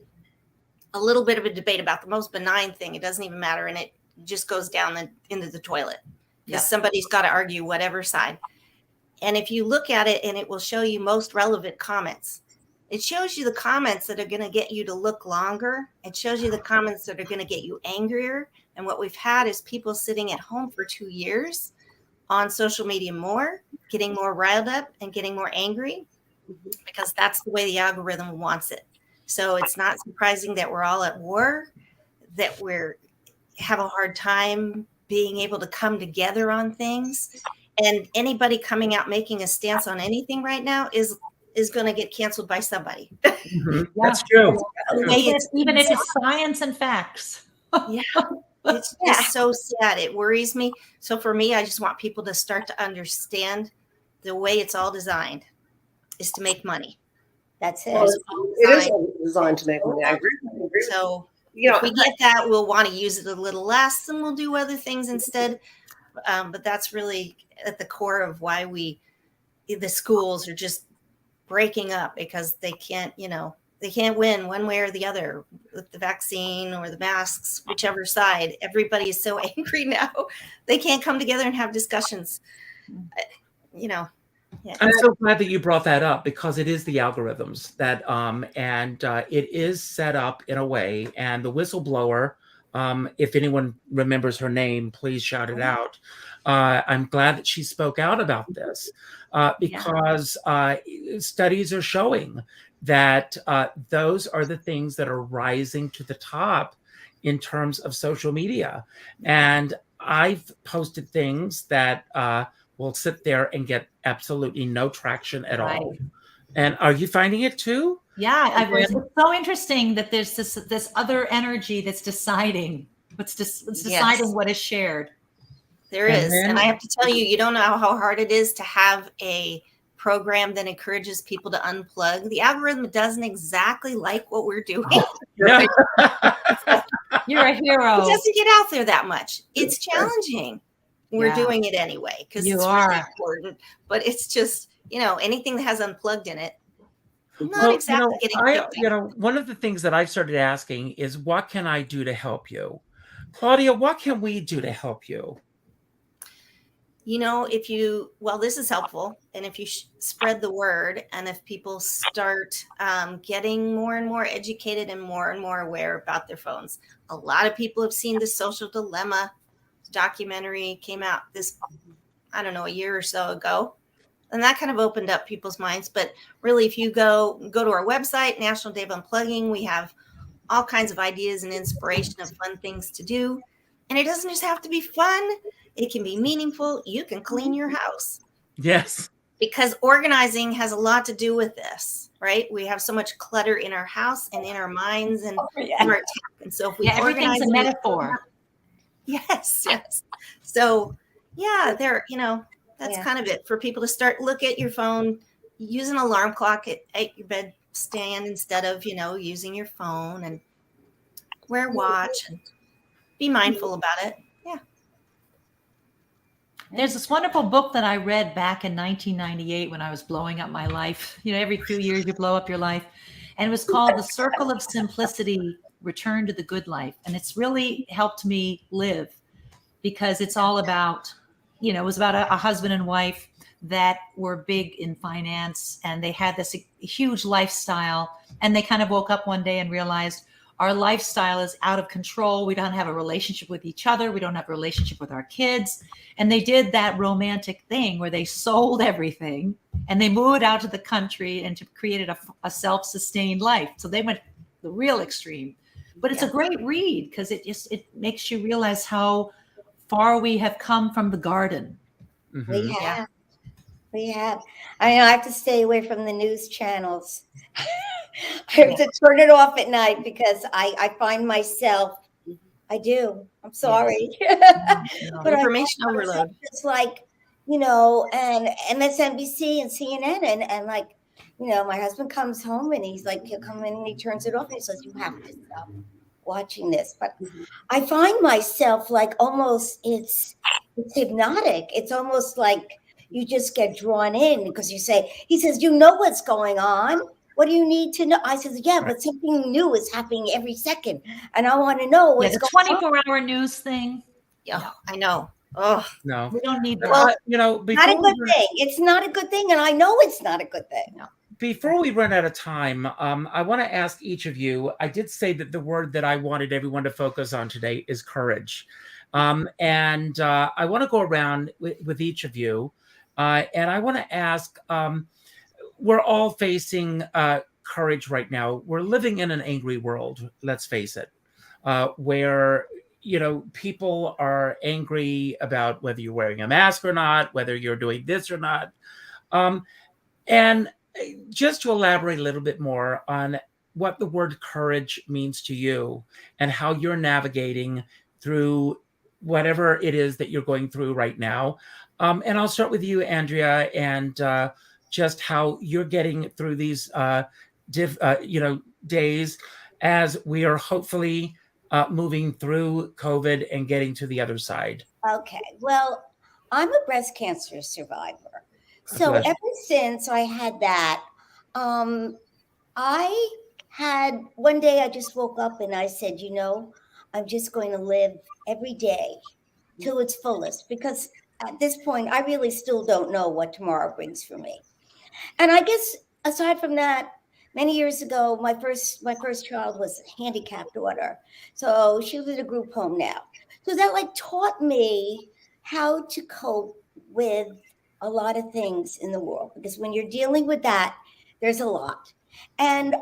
S16: a little bit of a debate about the most benign thing, it doesn't even matter, and it just goes down into the toilet because somebody's got to argue whatever side. And if you look at it, and it will show you most relevant comments, It shows you the comments that are going to get you to look longer. It shows you the comments that are going to get you angrier. And what we've had is people sitting at home for 2 years on social media more, getting more riled up and getting more angry, because that's the way the algorithm wants it. So it's not surprising that we're all at war, that we're have a hard time being able to come together on things. And anybody coming out making a stance on anything right now is going to get canceled by somebody.
S2: That's true.
S17: Even if it's science and facts.
S16: Yeah. It's just so sad. It worries me. So for me, I just want people to start to understand the way it's all designed is to make money.
S18: That's it.
S3: It is designed to make money. I agree.
S16: So if we get that, we'll want to use it a little less and we'll do other things instead. But that's really at the core of why the schools are just breaking up, because they can't win one way or the other with the vaccine or the masks, whichever side. Everybody is so angry now. They can't come together and have discussions. Yeah.
S2: I'm so glad that you brought that up, because it is the algorithms that, it is set up in a way. And the whistleblower, if anyone remembers her name, please shout it out. I'm glad that she spoke out about this, because studies are showing that those are the things that are rising to the top in terms of social media. And I've posted things that will sit there and get absolutely no traction at all. And are you finding it too?
S17: Yeah, it's so interesting that there's this other energy that's deciding what is shared.
S16: There is. And I have to tell you, you don't know how hard it is to have a program that encourages people to unplug. The algorithm doesn't exactly like what we're doing.
S17: You're a hero.
S16: It doesn't get out there that much. It's challenging. We're doing it anyway because it's really important. But it's just, anything that has unplugged in it, not exactly getting.
S2: One of the things that I've started asking is, what can I do to help you? Claudia, what can we do to help you?
S16: This is helpful. And if you spread the word, and if people start getting more and more educated and more aware about their phones. A lot of people have seen The Social Dilemma documentary, came out a year or so ago. And that kind of opened up people's minds. But really, if you go to our website, National Day of Unplugging, we have all kinds of ideas and inspiration of fun things to do. And it doesn't just have to be fun. It can be meaningful. You can clean your house.
S2: Yes.
S16: Because organizing has a lot to do with this, right? We have so much clutter in our house and in our minds and in our tech. And so if we
S17: everything's a metaphor.
S16: Yes. So that's kind of it for people to start look at your phone, use an alarm clock at your bed stand instead of, using your phone, and wear a watch and be mindful about it. Yeah.
S17: There's this wonderful book that I read back in 1998 when I was blowing up my life. Every few years you blow up your life. And it was called The Circle of Simplicity, Return to the Good Life. And it's really helped me live, because it's all about, it was about a husband and wife that were big in finance, and they had this huge lifestyle, and they kind of woke up one day and realized our lifestyle is out of control. We don't have a relationship with each other. We don't have a relationship with our kids. And they did that romantic thing where they sold everything and they moved out to the country and created a self-sustained life. So they went the real extreme. But it's a great read, because it makes you realize how far we have come from the garden.
S18: Mm-hmm. We have. I have to stay away from the news channels. I have to turn it off at night, because I find myself, I do. I'm sorry.
S16: But information overload.
S18: It's like, and MSNBC and CNN and my husband comes home and he's like, he'll come in and he turns it off and he says, you have to stop watching this. But I find myself like almost it's hypnotic. It's almost like you just get drawn in, because he says, you know what's going on. What do you need to know? I said, but something new is happening every second. And I want to know what's going on.
S17: The 24-hour news thing.
S16: Yeah, I know. Oh,
S2: no.
S17: We don't need that.
S18: Well, not a good thing. It's not a good thing. And I know it's not a good thing.
S16: No.
S2: before we run out of time, I want to ask each of you, I did say that the word that I wanted everyone to focus on today is courage. And I want to go around with each of you. And I want to ask, we're all facing courage right now. We're living in an angry world, let's face it, where people are angry about whether you're wearing a mask or not, whether you're doing this or not. And just to elaborate a little bit more on what the word courage means to you and how you're navigating through whatever it is that you're going through right now. And I'll start with you, Andrea, and just how you're getting through these days as we are hopefully moving through COVID and getting to the other side.
S18: Okay. Well, I'm a breast cancer survivor. So ever since I had that, I had one day I just woke up and I said, I'm just going to live every day to its fullest, because at this point, I really still don't know what tomorrow brings for me. And I guess aside from that, many years ago, my first child was a handicapped daughter. So she lives in a group home now. So that taught me how to cope with a lot of things in the world, because when you're dealing with that, there's a lot. And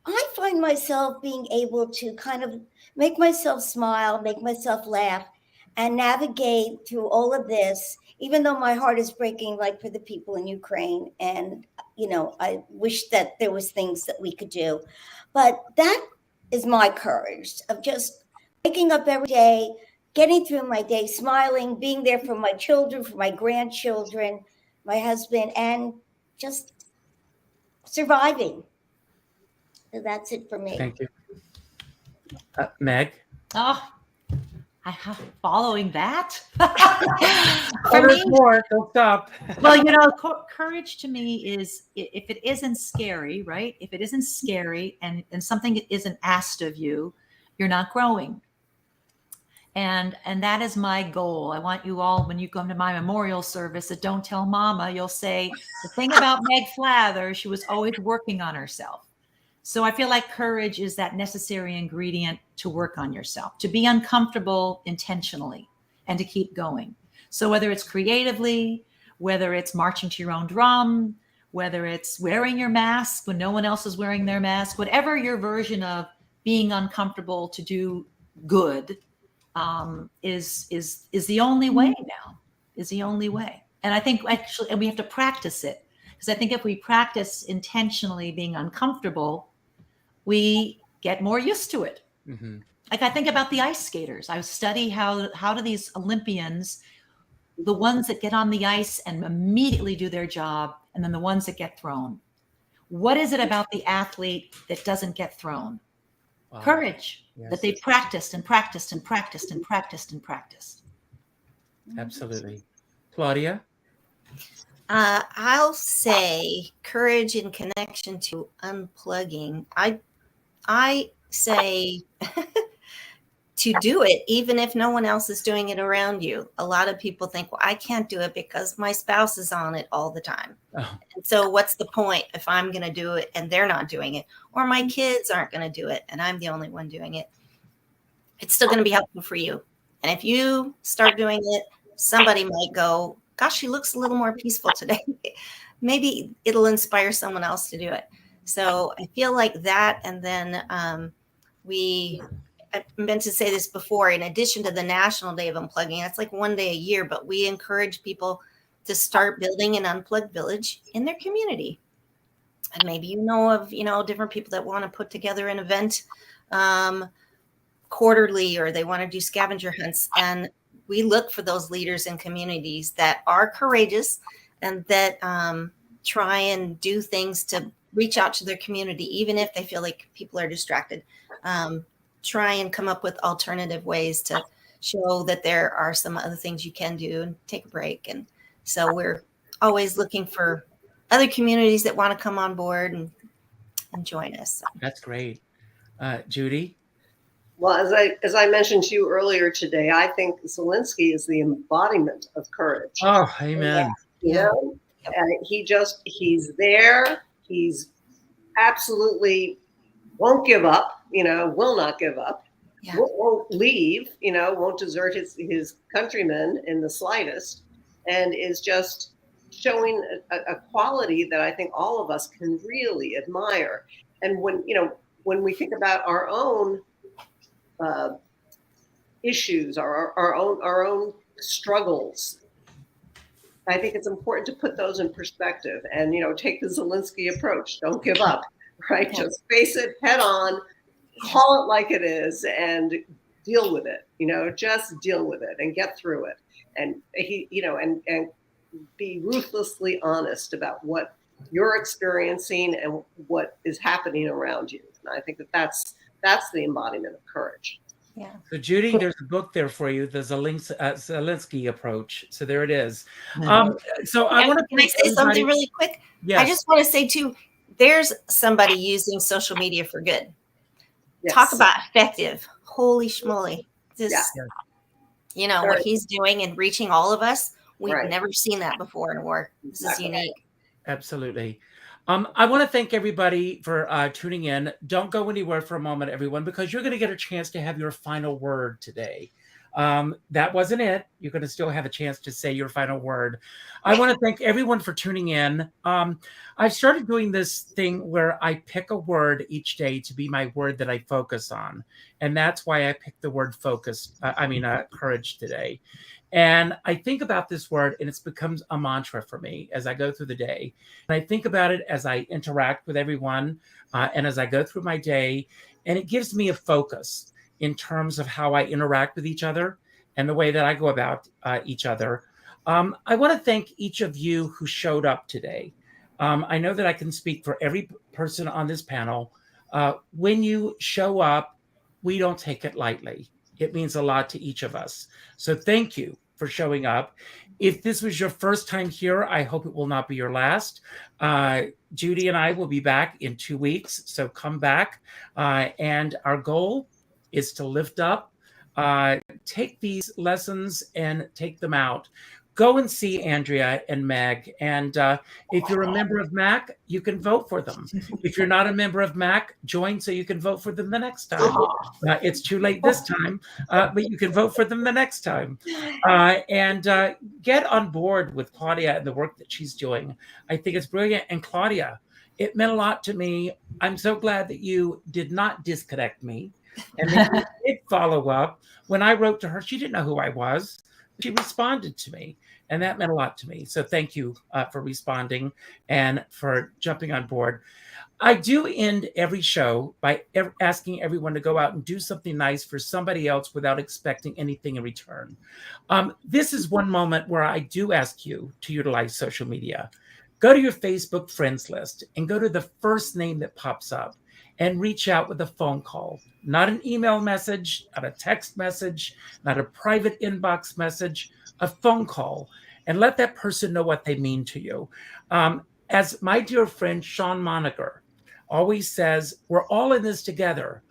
S18: I find myself being able to kind of make myself smile, make myself laugh, and navigate through all of this, even though my heart is breaking, for the people in Ukraine. And, I wish that there was things that we could do. But that is my courage of just waking up every day, getting through my day, smiling, being there for my children, for my grandchildren, my husband, and just surviving. So that's it for me.
S2: Thank you. Meg?
S17: Oh, I have following that.
S2: There's more. Don't stop.
S17: Well, courage to me is, if it isn't scary, right? If it isn't scary and something isn't asked of you, you're not growing. And that is my goal. I want you all, when you come to my memorial service at Don't Tell Mama, you'll say, the thing about Meg Flather, she was always working on herself. So I feel like courage is that necessary ingredient to work on yourself, to be uncomfortable intentionally and to keep going. So whether it's creatively, whether it's marching to your own drum, whether it's wearing your mask when no one else is wearing their mask, whatever your version of being uncomfortable to do good, is the only way now, is the only way. And I think actually, and we have to practice it, because I think if we practice intentionally being uncomfortable, we get more used to it.
S2: Mm-hmm.
S17: Like I think about the ice skaters. I study how do these Olympians, the ones that get on the ice and immediately do their job, and then the ones that get thrown. What is it about the athlete that doesn't get thrown? Wow. Courage. Yes. That they practiced and practiced and practiced and practiced and practiced.
S2: Absolutely. Claudia?
S16: I'll say courage in connection to unplugging. I say to do it, even if no one else is doing it around you. A lot of people think, well, I can't do it because my spouse is on it all the time. Oh. And so what's the point if I'm going to do it and they're not doing it, or my kids aren't going to do it and I'm the only one doing it? It's still going to be helpful for you. And if you start doing it, somebody might go, gosh, she looks a little more peaceful today. Maybe it'll inspire someone else to do it. So I feel like that. And then I meant to say this before, in addition to the National Day of Unplugging, that's like one day a year, but we encourage people to start building an unplugged village in their community. And maybe you know of, different people that want to put together an event quarterly, or they want to do scavenger hunts. And we look for those leaders in communities that are courageous and that try and do things to reach out to their community, even if they feel like people are distracted. Try and come up with alternative ways to show that there are some other things you can do and take a break. And so we're always looking for other communities that want to come on board and join us.
S2: That's great. Judi?
S3: Well, as I mentioned to you earlier today, I think Zelensky is the embodiment of courage.
S2: Oh, amen.
S3: And he's there. He's absolutely won't give up, will not give up, won't leave, won't desert his countrymen in the slightest, and is just showing a quality that I think all of us can really admire. And when we think about our own issues, our own struggles, I think it's important to put those in perspective and, take the Zelensky approach. Don't give up, right? Yeah. Just face it head on, call it like it is, and deal with it, just deal with it and get through it. And and be ruthlessly honest about what you're experiencing and what is happening around you. And I think that's the embodiment of courage.
S16: Yeah.
S2: So Judy, there's a book there for you, the Zelensky approach. So there it is. So I want to.
S16: Can I say something really quick?
S2: Yes.
S16: I just want to say too, there's somebody using social media for good.
S3: Yes.
S16: Talk about effective. Holy schmoly. This,
S3: yeah.
S16: What he's doing and reaching all of us. We've
S3: Right.
S16: never seen that before in work. This is unique.
S2: Absolutely. I want to thank everybody for tuning in. Don't go anywhere for a moment, everyone, because you're going to get a chance to have your final word today. That wasn't it. You're going to still have a chance to say your final word. I want to thank everyone for tuning in. I've started doing this thing where I pick a word each day to be my word that I focus on. And that's why I picked the word courage today. And I think about this word and it becomes a mantra for me as I go through the day. And I think about it as I interact with everyone and as I go through my day. And it gives me a focus in terms of how I interact with each other and the way that I go about each other. I want to thank each of you who showed up today. I know that I can speak for every person on this panel. When you show up, we don't take it lightly. It means a lot to each of us. So thank you for showing up. If this was your first time here, I hope it will not be your last. Judy and I will be back in 2 weeks. So come back. And our goal is to lift up, take these lessons and take them out. Go and see Andrea and Meg. And if you're a member of MAC, you can vote for them. If you're not a member of MAC, join so you can vote for them the next time. It's too late this time, but you can vote for them the next time. And get on board with Claudia and the work that she's doing. I think it's brilliant. And Claudia, it meant a lot to me. I'm so glad that you did not disconnect me. And then you did follow up. When I wrote to her, she didn't know who I was. She responded to me, and that meant a lot to me. So thank you for responding and for jumping on board. I do end every show by asking everyone to go out and do something nice for somebody else without expecting anything in return. This is one moment where I do ask you to utilize social media. Go to your Facebook friends list and go to the first name that pops up and reach out with a phone call, not an email message, not a text message, not a private inbox message, a phone call, and let that person know what they mean to you. As my dear friend Sean Moniger always says, we're all in this together,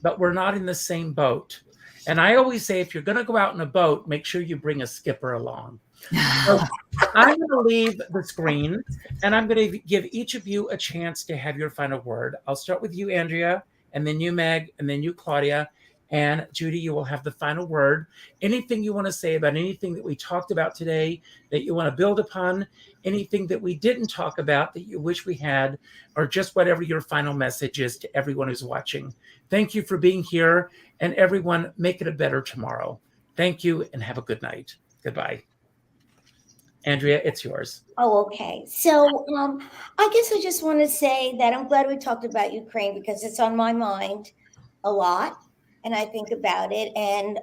S2: but we're not in the same boat. And I always say, if you're going to go out in a boat, make sure you bring a skipper along. So I'm going to leave the screen and I'm going to give each of you a chance to have your final word. I'll start with you, Andrea, and then you, Meg, and then you, Claudia, and Judy, you will have the final word. Anything you want to say about anything that we talked about today that you want to build upon, anything that we didn't talk about that you wish we had, or just whatever your final message is to everyone who's watching. Thank you for being here, and everyone, make it a better tomorrow. Thank you and have a good night. Goodbye. Andrea, it's yours.
S18: Oh, okay. So I guess I just want to say that I'm glad we talked about Ukraine because it's on my mind a lot. And I think about it. And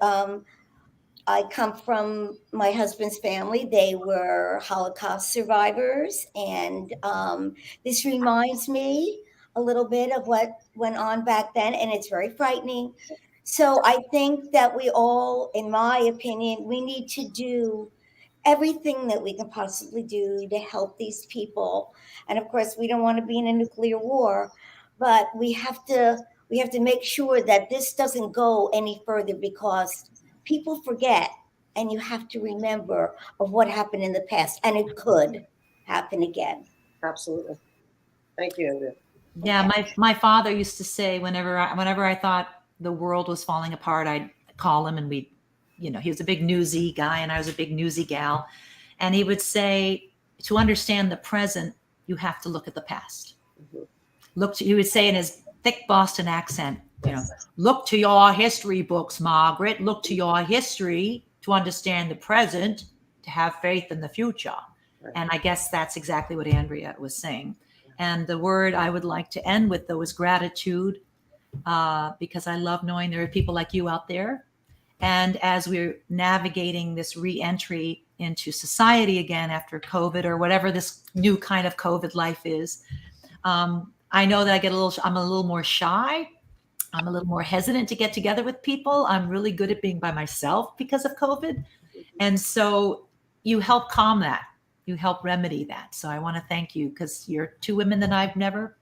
S18: I come from my husband's family. They were Holocaust survivors. And this reminds me a little bit of what went on back then. And it's very frightening. So I think that we all, in my opinion, we need to do everything that we can possibly do to help these people. And of course, we don't want to be in a nuclear war, but we have to make sure that this doesn't go any further because people forget, and you have to remember of what happened in the past, and it could happen again.
S3: Absolutely. Thank you, Andrea.
S17: Yeah, my father used to say whenever I thought the world was falling apart, I'd call him, and he was a big newsy guy and I was a big newsy gal. And he would say, to understand the present, you have to look at the past. He would say in his thick Boston accent, look to your history books, Margaret, look to your history to understand the present, to have faith in the future. And I guess that's exactly what Andrea was saying. And the word I would like to end with, though, is gratitude, because I love knowing there are people like you out there. And as we're navigating this re-entry into society again after COVID, or whatever this new kind of COVID life is, I know that I'm a little more shy. I'm a little more hesitant to get together with people. I'm really good at being by myself because of COVID. And so you help calm that. You help remedy that. So I want to thank you, because you're two women that I've never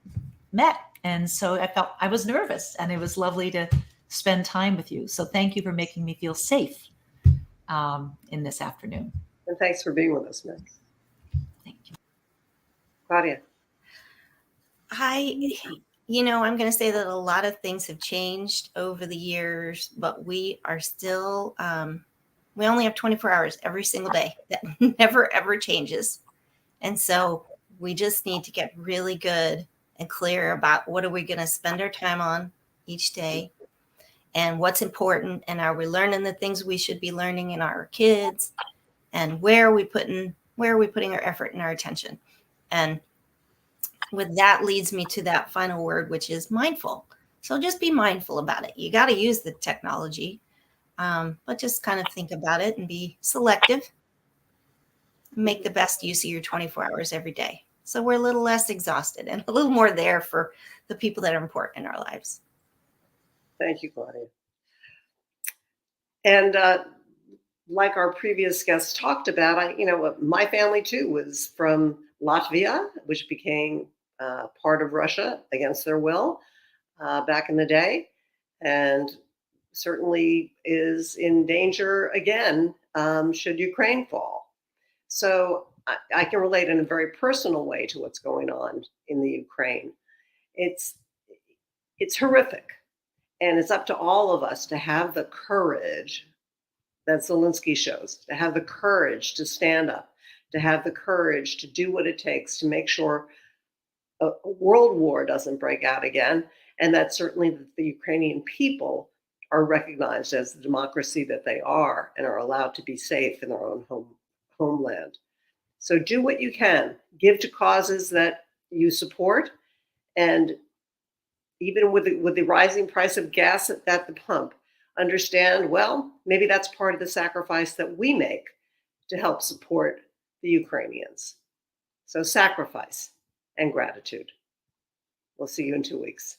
S17: met. And so I was nervous, and it was lovely to spend time with you. So thank you for making me feel safe in this afternoon.
S3: And thanks for being with us, Meg.
S17: Thank you.
S3: Claudia.
S16: I'm going to say that a lot of things have changed over the years, but we are still, we only have 24 hours every single day. That never, ever changes. And so we just need to get really good and clear about what are we going to spend our time on each day, and what's important, and are we learning the things we should be learning in our kids, and where are we putting our effort and our attention. And with that leads me to that final word, which is mindful. So just be mindful about it. You got to use the technology, but just kind of think about it and be selective. Make the best use of your 24 hours every day, so we're a little less exhausted and a little more there for the people that are important in our lives.
S3: Thank you, Claudia. And like our previous guests talked about, my family too was from Latvia, which became part of Russia against their will back in the day, and certainly is in danger again should Ukraine fall. So I can relate in a very personal way to what's going on in the Ukraine. It's horrific. And it's up to all of us to have the courage that Zelensky shows, to have the courage to stand up, to have the courage to do what it takes to make sure a world war doesn't break out again, and that certainly the Ukrainian people are recognized as the democracy that they are and are allowed to be safe in their own homeland. So do what you can. Give to causes that you support, and even with the rising price of gas at the pump, understand, well, maybe that's part of the sacrifice that we make to help support the Ukrainians. So sacrifice and gratitude. We'll see you in 2 weeks.